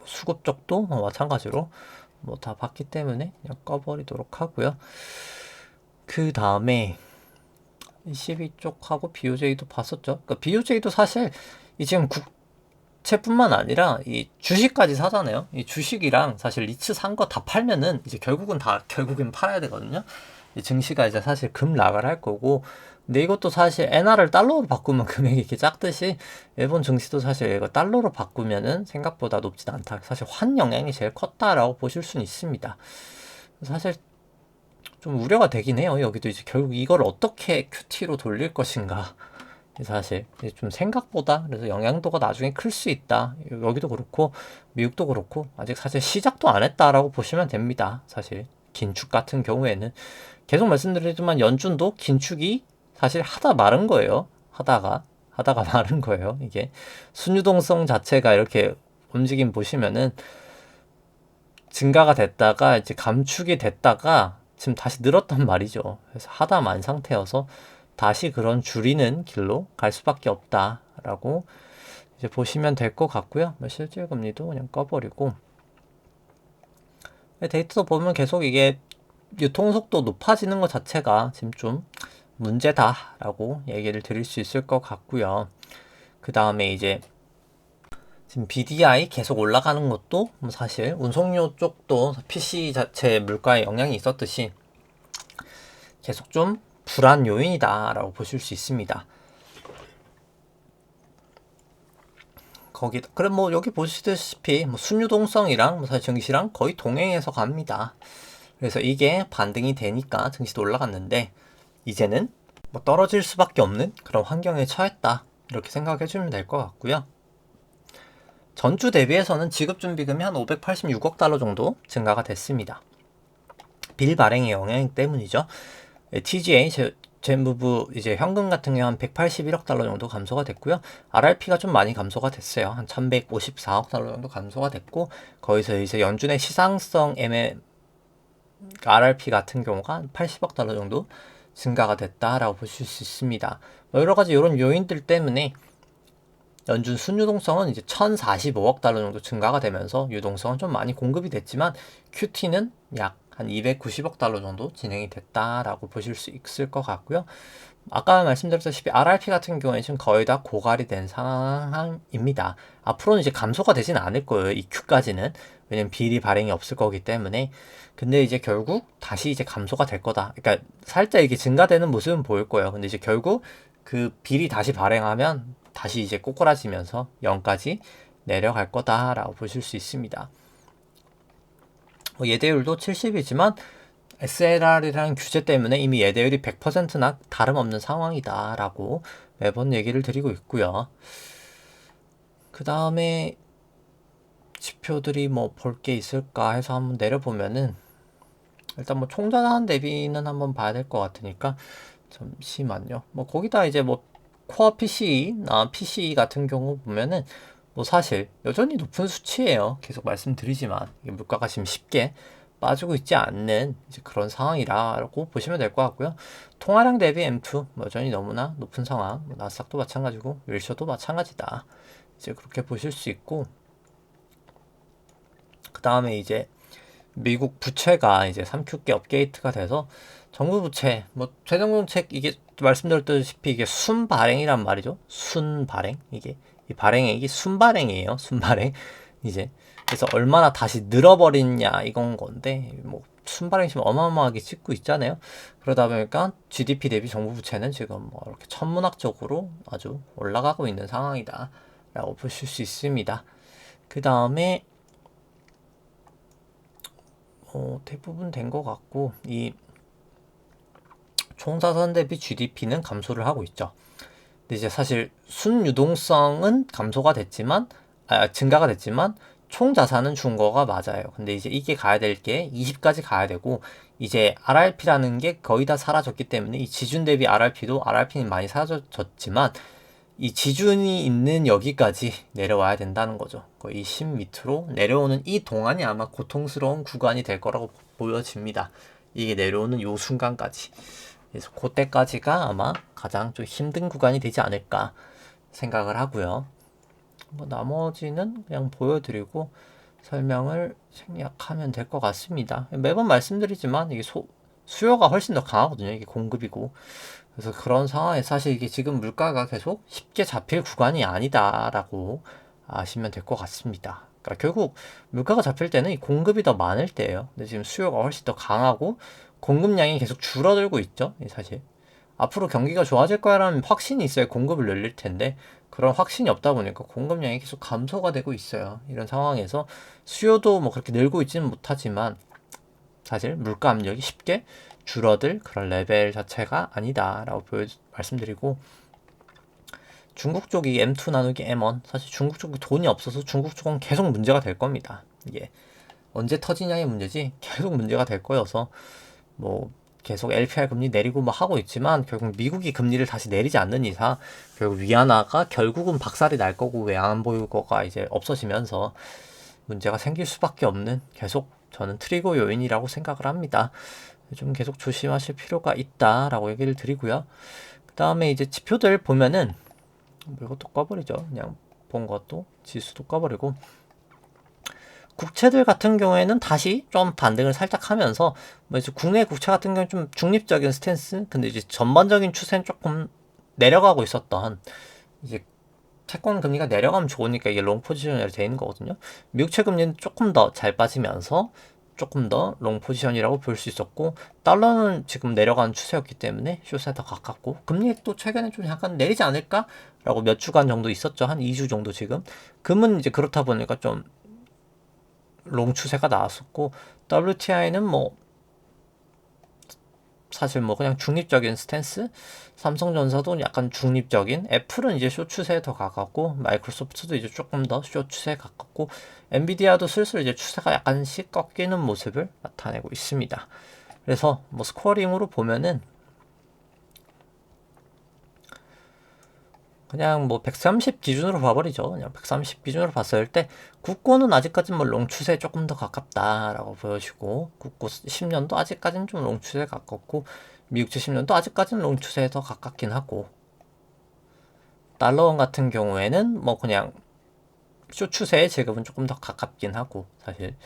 수급 쪽도 뭐 마찬가지로 뭐 다 봤기 때문에 그냥 꺼버리도록 하고요. 그 다음에 ECB 쪽하고 BOJ도 봤었죠. 그러니까 BOJ도 사실 이 지금 국채뿐만 아니라 이 주식까지 사잖아요. 이 주식이랑 사실 리츠 산 거 다 팔면은 이제 결국엔 팔아야 되거든요. 이 증시가 이제 사실 급락을 할 거고, 근데 이것도 사실 엔화를 달러로 바꾸면 금액이 이렇게 작듯이 일본 증시도 사실 이거 달러로 바꾸면은 생각보다 높진 않다. 사실 환 영향이 제일 컸다라고 보실 수는 있습니다. 사실 좀 우려가 되긴 해요. 여기도 이제 결국 이걸 어떻게 QT로 돌릴 것인가. 사실 좀 생각보다 그래서 영향도가 나중에 클 수 있다. 여기도 그렇고 미국도 그렇고 아직 사실 시작도 안 했다라고 보시면 됩니다. 사실 긴축 같은 경우에는 계속 말씀드리지만 연준도 긴축이 사실 하다 마른 거예요. 하다가 마른 거예요. 이게 순유동성 자체가 이렇게 움직임 보시면은 증가가 됐다가 이제 감축이 됐다가 지금 다시 늘었단 말이죠. 그래서 하다 만 상태여서 다시 그런 줄이는 길로 갈 수밖에 없다라고 이제 보시면 될 것 같고요. 실질 금리도 그냥 꺼버리고, 데이터도 보면 계속 이게 유통속도 높아지는 것 자체가 지금 좀 문제다라고 얘기를 드릴 수 있을 것 같고요. 그 다음에 이제 지금 BDI 계속 올라가는 것도 뭐 사실 운송료 쪽도 PC 자체 물가에 영향이 있었듯이 계속 좀 불안 요인이다라고 보실 수 있습니다. 그럼 뭐 여기 보시다시피 뭐 순유동성이랑 뭐 사실 증시랑 거의 동행해서 갑니다. 그래서 이게 반등이 되니까 증시도 올라갔는데, 이제는 뭐 떨어질 수밖에 없는 그런 환경에 처했다, 이렇게 생각해 주면 될 것 같고요. 전주 대비해서는 지급준비금이 한 586억 달러 정도 증가가 됐습니다. 빌 발행의 영향 때문이죠. TGA 재무부 이제 현금 같은 경우 한 181억 달러 정도 감소가 됐고요. RRP가 좀 많이 감소가 됐어요. 한 1154억 달러 정도 감소가 됐고, 거기서 이제 연준의 시장성 RRP 같은 경우가 한 80억 달러 정도 증가가 됐다라고 보실 수 있습니다. 여러 가지 이런 요인들 때문에 연준 순유동성은 이제 1045억 달러 정도 증가가 되면서 유동성은 좀 많이 공급이 됐지만 QT는 약 한 290억 달러 정도 진행이 됐다라고 보실 수 있을 것 같고요. 아까 말씀드렸다시피 RRP 같은 경우에 지금 거의 다 고갈이 된 상황입니다. 앞으로는 이제 감소가 되진 않을 거예요. 이 Q까지는. 왜냐면 비리 발행이 없을 거기 때문에. 근데 이제 결국 다시 이제 감소가 될 거다. 그러니까 살짝 이게 증가되는 모습은 보일 거예요. 근데 이제 결국 그 비리 다시 발행하면 다시 이제 꼬꾸라지면서 0까지 내려갈 거다라고 보실 수 있습니다. 예대율도 70이지만 SLR이라는 규제 때문에 이미 예대율이 100%나 다름없는 상황이다라고 매번 얘기를 드리고 있고요. 그 다음에 지표들이 뭐 볼 게 있을까 해서 한번 내려보면은, 일단 뭐 총자산 대비는 한번 봐야 될 것 같으니까 잠시만요. 뭐 거기다 이제 뭐 코어 PCE 같은 경우 보면은 뭐 사실 여전히 높은 수치예요. 계속 말씀드리지만 물가가 지금 쉽게 빠지고 있지 않는 이제 그런 상황이라고 보시면 될 것 같고요. 통화량 대비 M2 여전히 너무나 높은 상황. 나스닥도 마찬가지고 윌셔도 마찬가지다. 이제 그렇게 보실 수 있고, 그 다음에 이제 미국 부채가 이제 3Q께 업데이트가 돼서 정부 부채, 뭐 재정정책 이게 말씀드렸다시피 이게 순발행이란 말이죠. 순발행 이게 이 발행액이 순발행이에요. 순발행 이제 그래서 얼마나 다시 늘어버리냐 이건 건데 뭐 순발행 지금 어마어마하게 찍고 있잖아요. 그러다 보니까 GDP 대비 정부 부채는 지금 뭐 이렇게 천문학적으로 아주 올라가고 있는 상황이다라고 보실 수 있습니다. 그 다음에 대부분 된 것 같고 이 총자산 대비 GDP는 감소를 하고 있죠. 근데 이제 사실 순유동성은 감소가 됐지만 증가가 됐지만 총자산은 준 거가 맞아요. 근데 이제 이게 가야 될 게 20까지 가야 되고 이제 RRP라는 게 거의 다 사라졌기 때문에 이 지준 대비 RRP도 RRP는 많이 사라졌지만 이 지준이 있는 여기까지 내려와야 된다는 거죠. 거의 10 밑으로 내려오는 이 동안이 아마 고통스러운 구간이 될 거라고 보여집니다. 이게 내려오는 요 순간까지. 그래서 그때까지가 아마 가장 좀 힘든 구간이 되지 않을까 생각을 하고요. 뭐 나머지는 그냥 보여드리고 설명을 생략하면 될 것 같습니다. 매번 말씀드리지만 이게 수요가 훨씬 더 강하거든요. 이게 공급이고. 그래서 그런 상황에 사실 이게 지금 물가가 계속 쉽게 잡힐 구간이 아니다라고 아시면 될 것 같습니다. 그러니까 결국 물가가 잡힐 때는 이 공급이 더 많을 때예요. 근데 지금 수요가 훨씬 더 강하고 공급량이 계속 줄어들고 있죠. 사실 앞으로 경기가 좋아질 거라는 확신이 있어야 공급을 늘릴 텐데 그런 확신이 없다 보니까 공급량이 계속 감소가 되고 있어요. 이런 상황에서 수요도 뭐 그렇게 늘고 있지는 못하지만 사실 물가 압력이 쉽게 줄어들 그런 레벨 자체가 아니다라고 말씀드리고 중국 쪽이 M2 나누기 M1 사실 중국 쪽이 돈이 없어서 중국 쪽은 계속 문제가 될 겁니다. 이게 언제 터지냐의 문제지 계속 문제가 될 거여서 뭐 계속 LPR 금리 내리고 뭐 하고 있지만 결국 미국이 금리를 다시 내리지 않는 이상 결국 위안화가 결국은 박살이 날 거고 외환 보유고가 이제 없어지면서 문제가 생길 수밖에 없는 계속 저는 트리거 요인이라고 생각을 합니다. 좀 계속 조심하실 필요가 있다라고 얘기를 드리고요. 그 다음에 이제 지표들 보면은 이것도 꺼버리죠. 그냥 본 것도 지수도 꺼버리고 국채들 같은 경우에는 다시 좀 반등을 살짝 하면서 뭐 이제 국내 국채 같은 경우는 좀 중립적인 스탠스 근데 이제 전반적인 추세는 조금 내려가고 있었던 이제 채권 금리가 내려가면 좋으니까 이게 롱 포지션이 되어 있는 거거든요. 미국채 금리는 조금 더 잘 빠지면서 조금 더 롱 포지션이라고 볼 수 있었고 달러는 지금 내려가는 추세였기 때문에 숏에 더 가깝고 금리도 최근에 좀 약간 내리지 않을까라고 몇 주간 정도 있었죠. 한 2주 정도 지금. 금은 이제 그렇다 보니까 좀 롱 추세가 나왔었고 WTI는 뭐 사실 뭐 그냥 중립적인 스탠스 삼성전자도 약간 중립적인 애플은 이제 숏 추세에 더 가깝고 마이크로소프트도 이제 조금 더 숏 추세에 가깝고 엔비디아도 슬슬 이제 추세가 약간씩 꺾이는 모습을 나타내고 있습니다. 그래서 뭐 스코어링으로 보면은 그냥 뭐 130 기준으로 봐버리죠. 그냥 130 기준으로 봤을 때 국고는 아직까지는 뭐 롱추세에 조금 더 가깝다라고 보여지고 국고 10년도 아직까지는 좀 롱추세에 가깝고 미국채 10년도 아직까지는 롱추세에 더 가깝긴 하고 달러원 같은 경우에는 뭐 그냥 쇼추세에 지금은 조금 더 가깝긴 하고 사실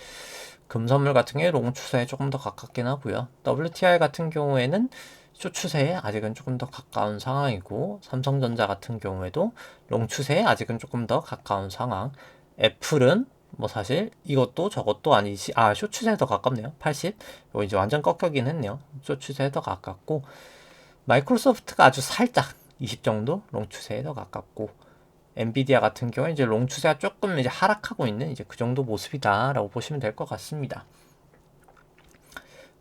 금선물 같은 경우에 롱추세에 조금 더 가깝긴 하고요. WTI 같은 경우에는 쇼추세에 아직은 조금 더 가까운 상황이고 삼성전자 같은 경우에도 롱추세에 아직은 조금 더 가까운 상황. 애플은 뭐 사실 이것도 저것도 아니지 쇼추세에 더 가깝네요. 80. 이거 이제 완전 꺾여긴 했네요. 쇼추세에 더 가깝고 마이크로소프트가 아주 살짝 20 정도 롱추세에 더 가깝고 엔비디아 같은 경우에 이제 롱 추세가 조금 이제 하락하고 있는 이제 그 정도 모습이다라고 보시면 될 것 같습니다.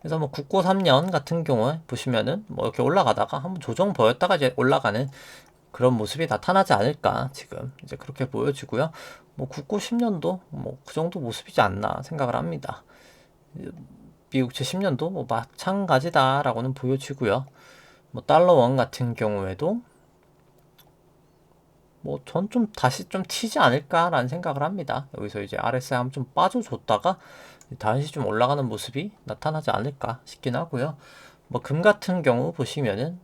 그래서 뭐 국고 3년 같은 경우에 보시면은 뭐 이렇게 올라가다가 한번 조정 보였다가 이제 올라가는 그런 모습이 나타나지 않을까 지금 이제 그렇게 보여지고요. 뭐 국고 10년도 뭐 그 정도 모습이지 않나 생각을 합니다. 미국채 10년도 뭐 마찬가지다라고는 보여지고요. 뭐 달러 원 같은 경우에도 뭐 전 좀 다시 좀 튀지 않을까라는 생각을 합니다. 여기서 이제 RSI 한번 좀 빠져줬다가 다시 좀 올라가는 모습이 나타나지 않을까 싶긴 하고요. 뭐 금 같은 경우 보시면은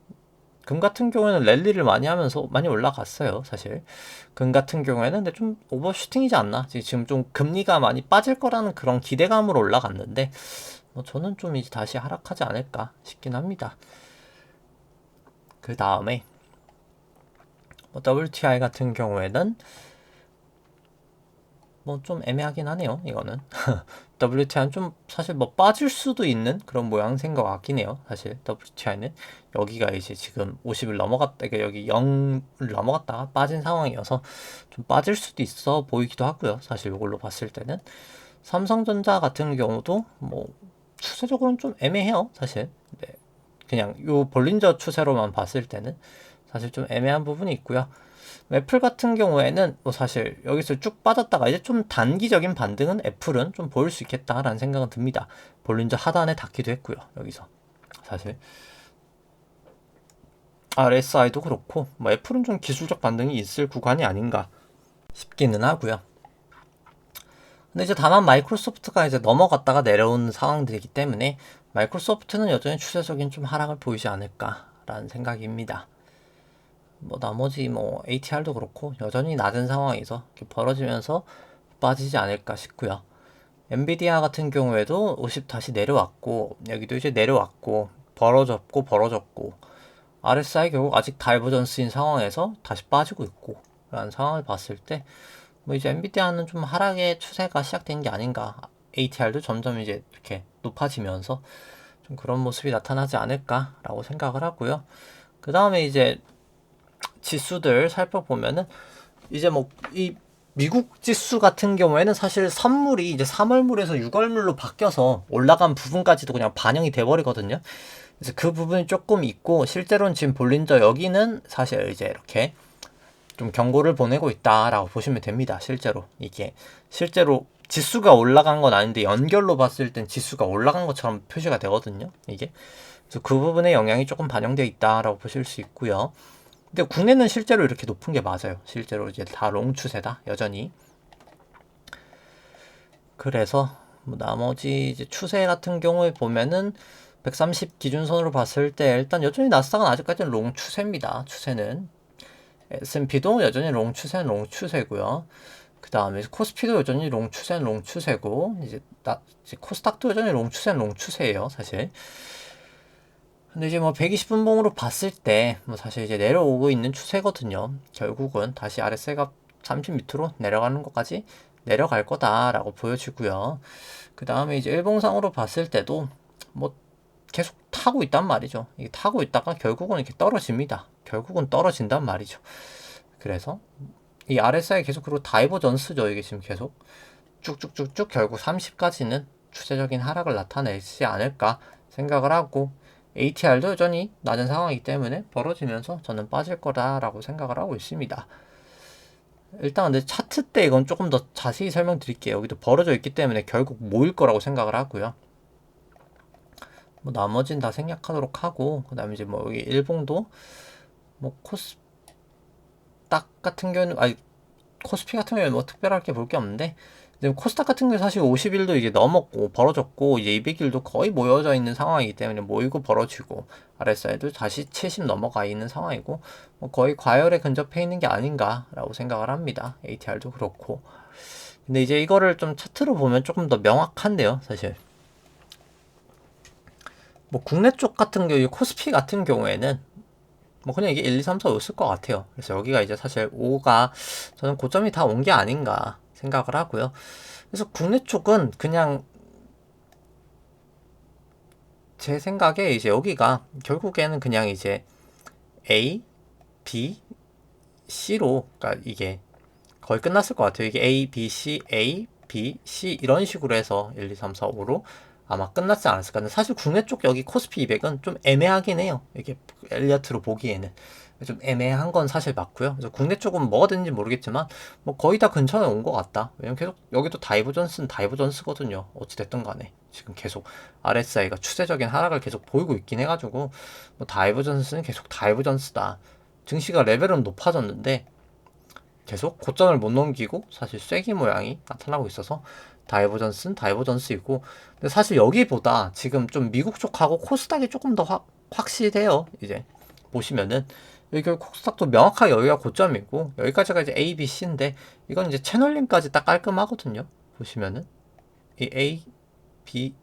금 같은 경우에는 랠리를 많이 하면서 많이 올라갔어요, 사실. 금 같은 경우에는 근데 좀 오버슈팅이지 않나? 지금 좀 금리가 많이 빠질 거라는 그런 기대감으로 올라갔는데 뭐 저는 좀 이제 다시 하락하지 않을까 싶긴 합니다. 그 다음에 뭐 WTI 같은 경우에는 뭐 좀 애매하긴 하네요, 이거는. WTI는 좀 사실 뭐 빠질 수도 있는 그런 모양새인 것 같긴 해요. 사실 WTI는 여기가 이제 지금 50을 넘어갔다, 그러니까 여기 0을 넘어갔다가 빠진 상황이어서 좀 빠질 수도 있어 보이기도 하고요. 사실 이걸로 봤을 때는 삼성전자 같은 경우도 뭐 추세적으로는 좀 애매해요, 사실. 네. 그냥 요 볼린저 추세로만 봤을 때는 사실 좀 애매한 부분이 있고요. 애플 같은 경우에는 뭐 사실 여기서 쭉 빠졌다가 이제 좀 단기적인 반등은 애플은 좀 보일 수 있겠다라는 생각은 듭니다. 볼린저 하단에 닿기도 했고요. 여기서 사실 RSI도 그렇고 뭐 애플은 좀 기술적 반등이 있을 구간이 아닌가 싶기는 하고요. 근데 이제 다만 마이크로소프트가 이제 넘어갔다가 내려온 상황들이기 때문에 마이크로소프트는 여전히 추세적인 좀 하락을 보이지 않을까라는 생각입니다. 뭐 나머지 뭐 ATR도 그렇고 여전히 낮은 상황에서 이렇게 벌어지면서 빠지지 않을까 싶고요. 엔비디아 같은 경우에도 50 다시 내려왔고 여기도 이제 내려왔고 벌어졌고 RSI 결국 아직 다이버전스인 상황에서 다시 빠지고 있고 라는 상황을 봤을 때 뭐 이제 엔비디아는 좀 하락의 추세가 시작된 게 아닌가. ATR도 점점 이제 이렇게 높아지면서 좀 그런 모습이 나타나지 않을까라고 생각을 하고요. 그 다음에 이제 지수들 살펴보면은 이제 뭐 이 미국 지수 같은 경우에는 사실 선물이 이제 3월물에서 6월물로 바뀌어서 올라간 부분까지도 그냥 반영이 돼버리거든요. 그래서 그 부분이 조금 있고 실제로는 지금 볼린저 여기는 사실 이제 이렇게 좀 경고를 보내고 있다라고 보시면 됩니다. 실제로 이게 실제로 지수가 올라간 건 아닌데 연결로 봤을 땐 지수가 올라간 것처럼 표시가 되거든요. 이게 그래서 그 부분에 영향이 조금 반영되어 있다라고 보실 수 있고요. 근데 국내는 실제로 이렇게 높은 게 맞아요. 실제로 이제 다 롱 추세다 여전히. 그래서 뭐 나머지 이제 추세 같은 경우에 보면은 130 기준선으로 봤을 때 일단 여전히 나스닥은 아직까지는 롱 추세입니다. 추세는 S&P도 여전히 롱 추세는 롱 추세고요. 그 다음에 코스피도 여전히 롱 추세는 롱 추세고 이제 코스닥도 여전히 롱 추세는 롱 추세예요, 사실. 근데 이제 뭐 120분봉으로 봤을 때 뭐 사실 이제 내려오고 있는 추세거든요. 결국은 다시 RSI가 30 밑으로 내려가는 것까지 내려갈 거다라고 보여지고요. 그 다음에 이제 일봉상으로 봤을 때도 뭐 계속 타고 있단 말이죠. 이게 타고 있다가 결국은 이렇게 떨어집니다. 결국은 떨어진단 말이죠. 그래서 이 RSI 계속 그리고 다이버전스죠. 이게 지금 계속 쭉쭉쭉쭉 결국 30까지는 추세적인 하락을 나타내지 않을까 생각을 하고 ATR도 여전히 낮은 상황이기 때문에 벌어지면서 저는 빠질 거다라고 생각을 하고 있습니다. 일단 근데 차트 때 이건 조금 더 자세히 설명드릴게요. 여기도 벌어져 있기 때문에 결국 모일 거라고 생각을 하고요. 뭐 나머지는 다 생략하도록 하고 그 다음에 이제 뭐 여기 일봉도 뭐 코스닥 같은 경우는 아니 코스피 같은 경우는 뭐 특별할 게 볼 게 없는데 지금 코스닥 같은 경우 사실 50일도 이제 넘었고 벌어졌고 이제 200일도 거의 모여져 있는 상황이기 때문에 모이고 벌어지고 RSI도 다시 70 넘어가 있는 상황이고 뭐 거의 과열에 근접해 있는 게 아닌가라고 생각을 합니다. ATR도 그렇고 근데 이제 이거를 좀 차트로 보면 조금 더 명확한데요, 사실. 뭐 국내 쪽 같은 경우 코스피 같은 경우에는 뭐 그냥 이게 1, 2, 3, 4였을 것 같아요. 그래서 여기가 이제 사실 5가 저는 고점이 다 온 게 아닌가 생각을 하고요. 그래서 국내 쪽은 그냥 제 생각에 이제 여기가 결국에는 그냥 이제 A, B, C로 그러니까 이게 거의 끝났을 것 같아요. 이게 A, B, C, A, B, C 이런 식으로 해서 1, 2, 3, 4, 5로 아마 끝났지 않았을까. 근데 사실 국내 쪽 여기 코스피 200은 좀 애매하긴 해요. 이게 엘리어트로 보기에는 좀 애매한 건 사실 맞고요. 그래서 국내 쪽은 뭐가 되는지 모르겠지만 뭐 거의 다 근처에 온 것 같다. 왜냐면 계속 여기도 다이버전스는 다이버전스거든요. 어찌됐든 간에 지금 계속 RSI가 추세적인 하락을 계속 보이고 있긴 해가지고 뭐 다이버전스는 계속 다이버전스다. 증시가 레벨은 높아졌는데 계속 고점을 못 넘기고 사실 쐐기 모양이 나타나고 있어서 다이버전스는 다이버전스이고 근데 사실 여기보다 지금 좀 미국 쪽하고 코스닥이 조금 더 확실해요. 이제 보시면은 여기 결국 코스닥도 명확하게 여기가 고점이고 여기까지가 이제 A, B, C인데 이건 이제 채널링까지 딱 깔끔하거든요. 보시면은 이 A, B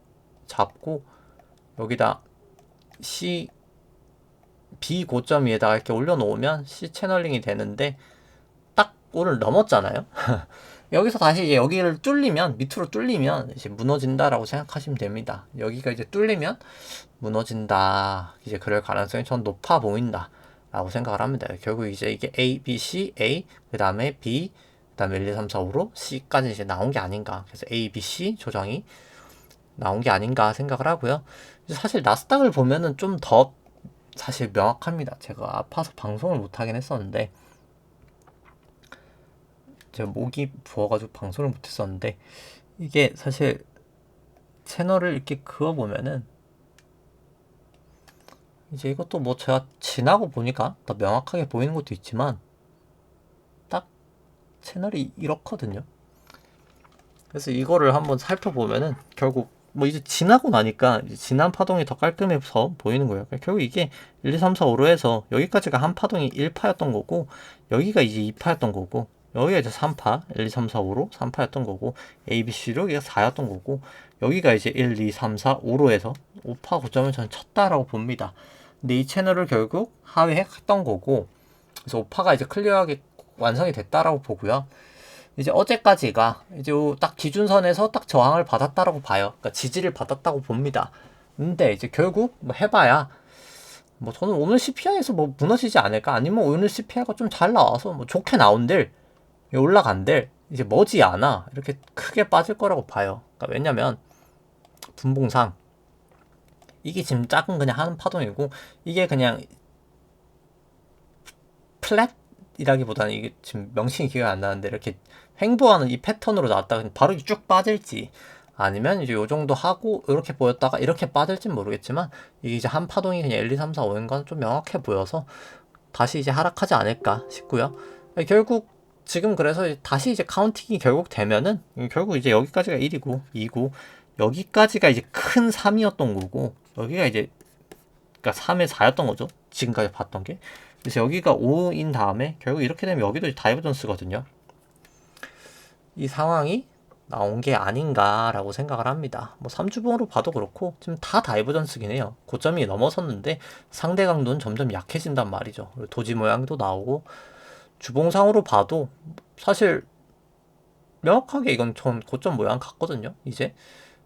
잡고 여기다 C, B 고점 위에다가 이렇게 올려놓으면 C 채널링이 되는데 딱 오늘 넘었잖아요. 여기서 다시 이제 여기를 뚫리면 밑으로 뚫리면 이제 무너진다라고 생각하시면 됩니다. 여기가 이제 뚫리면 무너진다. 이제 그럴 가능성이 전 높아 보인다. 라고 생각을 합니다. 결국 이제 이게 A, B, C, A, 그 다음에 B, 그 다음에 1, 2, 3, 4, 5로 C까지 이제 나온 게 아닌가. 그래서 A, B, C 조정이 나온 게 아닌가 생각을 하고요. 사실 나스닥을 보면은 좀 더 사실 명확합니다. 제가 아파서 방송을 못 하긴 했었는데, 제가 목이 부어가지고 방송을 못 했었는데, 이게 사실 채널을 이렇게 그어보면은, 이제 이것도 뭐 제가 지나고 보니까 더 명확하게 보이는 것도 있지만, 딱 채널이 이렇거든요. 그래서 이거를 한번 살펴보면은 결국 뭐 이제 지나고 나니까 이제 지난 파동이 더 깔끔해서 보이는 거예요. 그러니까 결국 이게 1, 2, 3, 4, 5로 해서 여기까지가 한 파동이 1파였던 거고 여기가 이제 2파였던 거고 여기가 이제 3파 1, 2, 3, 4, 5로 3파였던 거고 A, B, C로 여기가 4였던 거고 여기가 이제 1, 2, 3, 4, 5로 해서 5파 고점을 저는 쳤다라고 봅니다. 근데 이 채널을 결국 하회했던 거고 그래서 5파가 이제 클리어하게 완성이 됐다라고 보고요. 이제 어제까지가 이제 딱 기준선에서 딱 저항을 받았다라고 봐요. 그러니까 지지를 받았다고 봅니다. 근데 이제 결국 뭐 해봐야 뭐 저는 오늘 CPI에서 뭐 무너지지 않을까? 아니면 오늘 CPI가 좀 잘 나와서 뭐 좋게 나온들 올라간들 이제 머지않아 이렇게 크게 빠질 거라고 봐요. 그러니까 왜냐면 분봉상 이게 지금 작은 그냥 하는 파동이고 이게 그냥 플랫이라기보다는 이게 지금 명칭이 기억이 안 나는데 이렇게 횡보하는 이 패턴으로 나왔다가 바로 쭉 빠질지 아니면 이제 요 정도 하고 이렇게 보였다가 이렇게 빠질지는 모르겠지만 이게 이제 한 파동이 그냥 1, 2, 3, 4, 5인 건 좀 명확해 보여서 다시 이제 하락하지 않을까 싶고요. 결국 지금 그래서 다시 이제 카운팅이 결국 되면은 결국 이제 여기까지가 1이고 2고 여기까지가 이제 큰 3이었던 거고 여기가 이제 그러니까 3에 4였던 거죠. 지금까지 봤던 게. 그래서 여기가 5인 다음에 결국 이렇게 되면 여기도 다이버전스거든요. 이 상황이 나온 게 아닌가라고 생각을 합니다. 뭐 3주봉으로 봐도 그렇고 지금 다 다이버전스긴 해요. 고점이 넘어섰는데 상대 강도는 점점 약해진단 말이죠. 도지 모양도 나오고 주봉상으로 봐도 사실 명확하게 이건 전 고점 모양 같거든요. 이제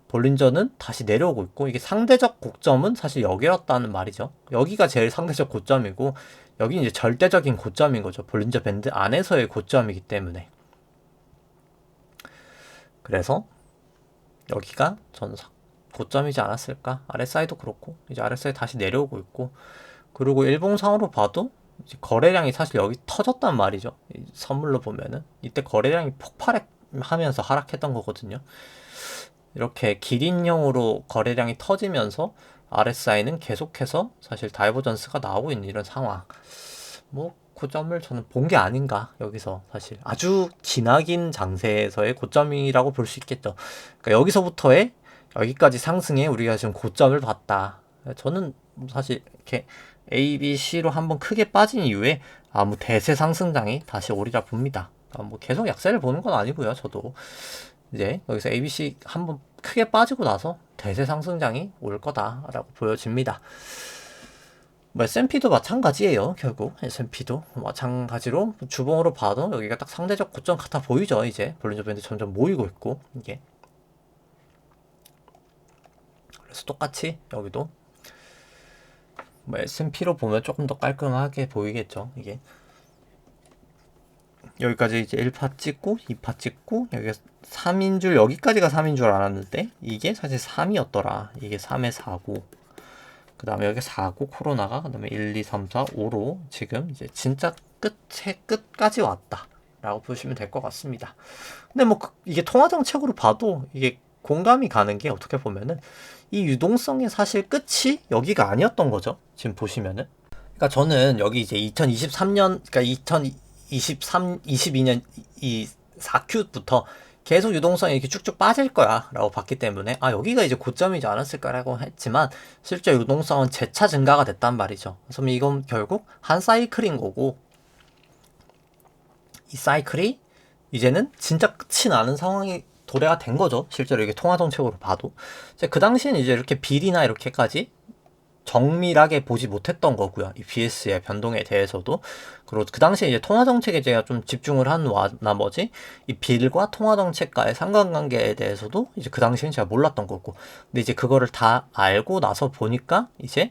볼린저는 다시 내려오고 있고 이게 상대적 고점은 사실 여기였다는 말이죠. 여기가 제일 상대적 고점이고 여기 이제 절대적인 고점인 거죠. 볼린저 밴드 안에서의 고점이기 때문에. 그래서 여기가 저는 고점이지 않았을까? RSI도 그렇고 이제 RSI 다시 내려오고 있고 그리고 일봉상으로 봐도 이제 거래량이 사실 여기 터졌단 말이죠. 선물로 보면은 이때 거래량이 폭발하면서 하락했던 거거든요. 이렇게 기린형으로 거래량이 터지면서 RSI는 계속해서 사실 다이버전스가 나오고 있는 이런 상황. 뭐 고점을 저는 본 게 아닌가 여기서 사실 아주 기나긴 장세에서의 고점이라고 볼 수 있겠죠. 그러니까 여기서부터의 여기까지 상승에 우리가 지금 고점을 봤다. 저는 사실 이렇게 A, B, C로 한번 크게 빠진 이후에 아무 대세 상승장이 다시 오리라 봅니다. 그러니까 뭐 계속 약세를 보는 건 아니고요. 저도 이제 여기서 A, B, C 한번 크게 빠지고 나서 대세 상승장이 올 거다라고 보여집니다. 뭐 S&P도 마찬가지예요. 결국 S&P도 마찬가지로 주봉으로 봐도 여기가 딱 상대적 고점 같아 보이죠. 이제 볼린저 밴드 점점 모이고 있고 이게 그래서 똑같이 여기도 뭐 S&P로 보면 조금 더 깔끔하게 보이겠죠. 이게 여기까지 이제 1파 찍고 2파 찍고 여기가 3인 줄 여기까지가 3인 줄 알았는데 이게 사실 3이었더라. 이게 3에 4고 그 다음에 여기 4고 코로나가 그 다음에 1, 2, 3, 4, 5로 지금 이제 진짜 끝의 끝까지 왔다 라고 보시면 될 것 같습니다. 근데 뭐 이게 통화정책으로 봐도 이게 공감이 가는 게 어떻게 보면은 이 유동성의 사실 끝이 여기가 아니었던 거죠. 지금 보시면은 그러니까 저는 여기 이제 2023년 그러니까 2023, 22년 이 4Q부터 계속 유동성이 이렇게 쭉쭉 빠질 거야 라고 봤기 때문에 여기가 이제 고점이지 않았을까라고 했지만 실제 유동성은 재차 증가가 됐단 말이죠. 그래서 이건 결국 한 사이클인 거고, 이 사이클이 이제는 진짜 끝이 나는 상황이 도래가 된 거죠. 실제로 이게 통화정책으로 봐도 그 당시엔 이제 이렇게 비리나 이렇게까지 정밀하게 보지 못했던 거고요. 이 BS의 변동에 대해서도. 그리고 그 당시에 이제 통화정책에 제가 좀 집중을 한 나머지 이 빌과 통화정책과의 상관관계에 대해서도 이제 그 당시엔 제가 몰랐던 거고. 근데 이제 그거를 다 알고 나서 보니까 이제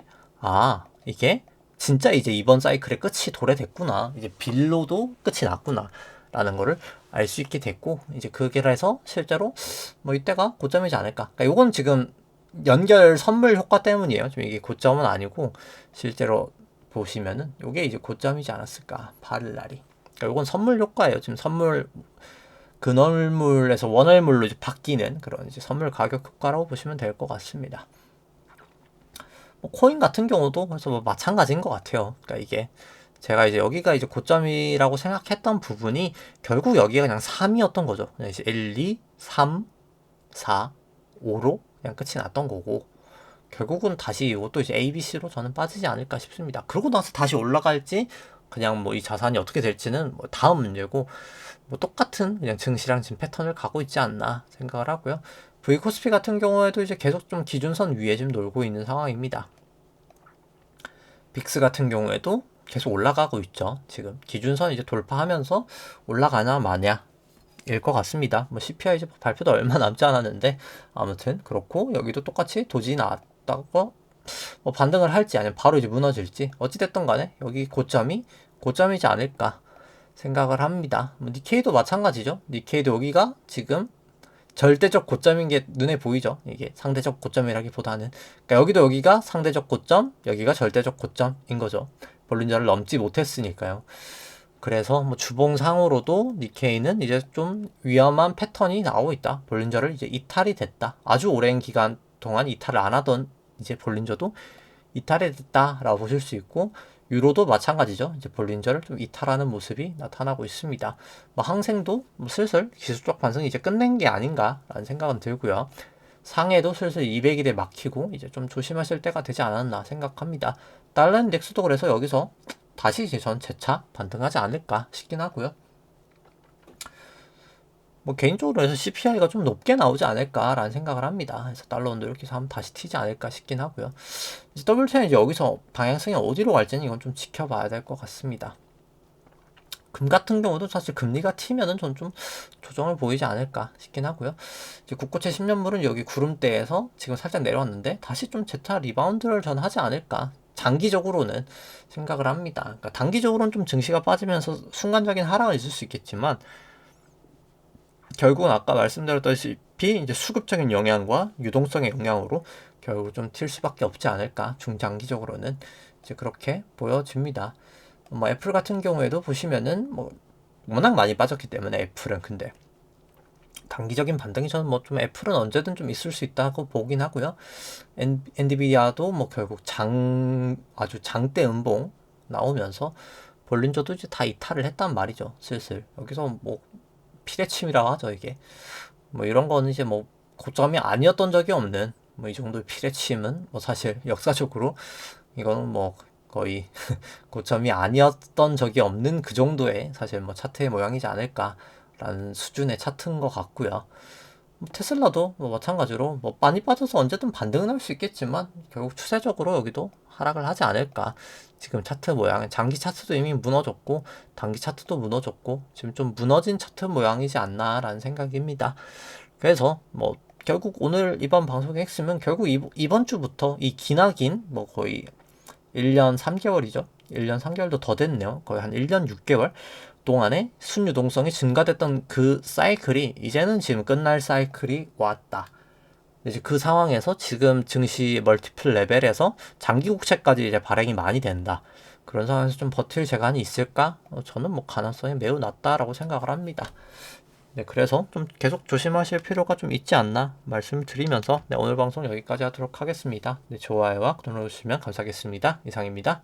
이게 진짜 이제 이번 사이클의 끝이 도래됐구나. 이제 빌로도 끝이 났구나. 라는 거를 알 수 있게 됐고, 이제 그게 해서 실제로 이때가 고점이지 않을까. 그러니까 요건 지금 연결 선물 효과 때문이에요. 좀 이게 고점은 아니고 실제로 보시면은 요게 이제 고점이지 않았을까. 8일 날이. 그러니까 요건 선물 효과예요. 지금 선물 근월물에서 원월물로 이제 바뀌는 그런 이제 선물 가격 효과라고 보시면 될 것 같습니다. 코인 같은 경우도 그래서 마찬가지인 것 같아요. 그러니까 이게 제가 이제 여기가 이제 고점이라고 생각했던 부분이 결국 여기가 그냥 3이었던 거죠. 그냥 이제 1, 2, 3, 4, 5로 그냥 끝이 났던 거고, 결국은 다시 이것도 이제 ABC로 저는 빠지지 않을까 싶습니다. 그러고 나서 다시 올라갈지 그냥 이 자산이 어떻게 될지는 다음 문제고, 똑같은 그냥 증시랑 지금 패턴을 가고 있지 않나 생각을 하고요. V코스피 같은 경우에도 이제 계속 좀 기준선 위에 지금 놀고 있는 상황입니다. 빅스 같은 경우에도 계속 올라가고 있죠. 지금 기준선 이제 돌파하면서 올라가나 마냐 일 것 같습니다. CPI 이제 발표도 얼마 남지 않았는데 아무튼 그렇고, 여기도 똑같이 도지 나왔다고 반등을 할지 아니면 바로 이제 무너질지 어찌됐든 간에 여기 고점이지 않을까 생각을 합니다. 니케이도 마찬가지죠. 니케이도 여기가 지금 절대적 고점인 게 눈에 보이죠. 이게 상대적 고점이라기보다는, 그러니까 여기가 상대적 고점, 여기가 절대적 고점인 거죠. 볼린저를 넘지 못했으니까요. 그래서 주봉상으로도 니케이는 이제 좀 위험한 패턴이 나오고 있다. 볼린저를 이제 이탈이 됐다. 아주 오랜 기간 동안 이탈을 안 하던 이제 볼린저도 이탈이 됐다라고 보실 수 있고, 유로도 마찬가지죠. 이제 볼린저를 좀 이탈하는 모습이 나타나고 있습니다. 항생도 슬슬 기술적 반등이 이제 끝낸 게 아닌가라는 생각은 들고요. 상해도 슬슬 200일에 막히고 이제 좀 조심하실 때가 되지 않았나 생각합니다. 달러 인덱스도 그래서 여기서 다시 이제 전 재차 반등하지 않을까 싶긴 하고요. 개인적으로 해서 CPI가 좀 높게 나오지 않을까라는 생각을 합니다. 그래서 달러 원도 이렇게 해서 하면 다시 튀지 않을까 싶긴 하고요. 이제 WTI는 이제 여기서 방향성이 어디로 갈지는 이건 좀 지켜봐야 될 것 같습니다. 금 같은 경우도 사실 금리가 튀면은 전 좀 조정을 보이지 않을까 싶긴 하고요. 이제 국고채 10년물은 여기 구름대에서 지금 살짝 내려왔는데 다시 좀 재차 리바운드를 전 하지 않을까. 장기적으로는 생각을 합니다. 그러니까 단기적으로는 좀 증시가 빠지면서 순간적인 하락은 있을 수 있겠지만, 결국은 아까 말씀드렸다시피 이제 수급적인 영향과 유동성의 영향으로 결국 좀 튈 수밖에 없지 않을까. 중장기적으로는 이제 그렇게 보여집니다. 애플 같은 경우에도 보시면은 워낙 많이 빠졌기 때문에 애플은, 근데 단기적인 반등이 저는 좀 애플은 언제든 좀 있을 수 있다고 보긴 하고요. 엔비디아도 결국 아주 장대 음봉 나오면서 볼린저도 이제 다 이탈을 했단 말이죠. 슬슬 여기서 피레침이라고 하죠. 이게 이런 거는 이제 고점이 아니었던 적이 없는 이 정도의 피레침은 사실 역사적으로 이거는 거의 고점이 아니었던 적이 없는 그 정도의 사실 차트의 모양이지 않을까라는 수준의 차트인 것 같고요. 테슬라도 마찬가지로 많이 빠져서 언제든 반등은 할 수 있겠지만 결국 추세적으로 여기도 하락을 하지 않을까. 지금 차트 모양은 장기 차트도 이미 무너졌고 단기 차트도 무너졌고 지금 좀 무너진 차트 모양이지 않나라는 생각입니다. 그래서 결국 오늘 이번 방송의 핵심은 결국 이번 주부터 이 기나긴 거의 1년 3개월이죠. 1년 3개월도 더 됐네요. 거의 한 1년 6개월 동안에 순유동성이 증가됐던 그 사이클이 이제는 지금 끝날 사이클이 왔다. 이제 그 상황에서 지금 증시 멀티플 레벨에서 장기 국채까지 이제 발행이 많이 된다. 그런 상황에서 좀 버틸 재간이 있을까? 저는 가능성이 매우 낮다라고 생각을 합니다. 네, 그래서 좀 계속 조심하실 필요가 좀 있지 않나 말씀을 드리면서 오늘 방송 여기까지 하도록 하겠습니다. 네, 좋아요와 구독 눌러주시면 감사하겠습니다. 이상입니다.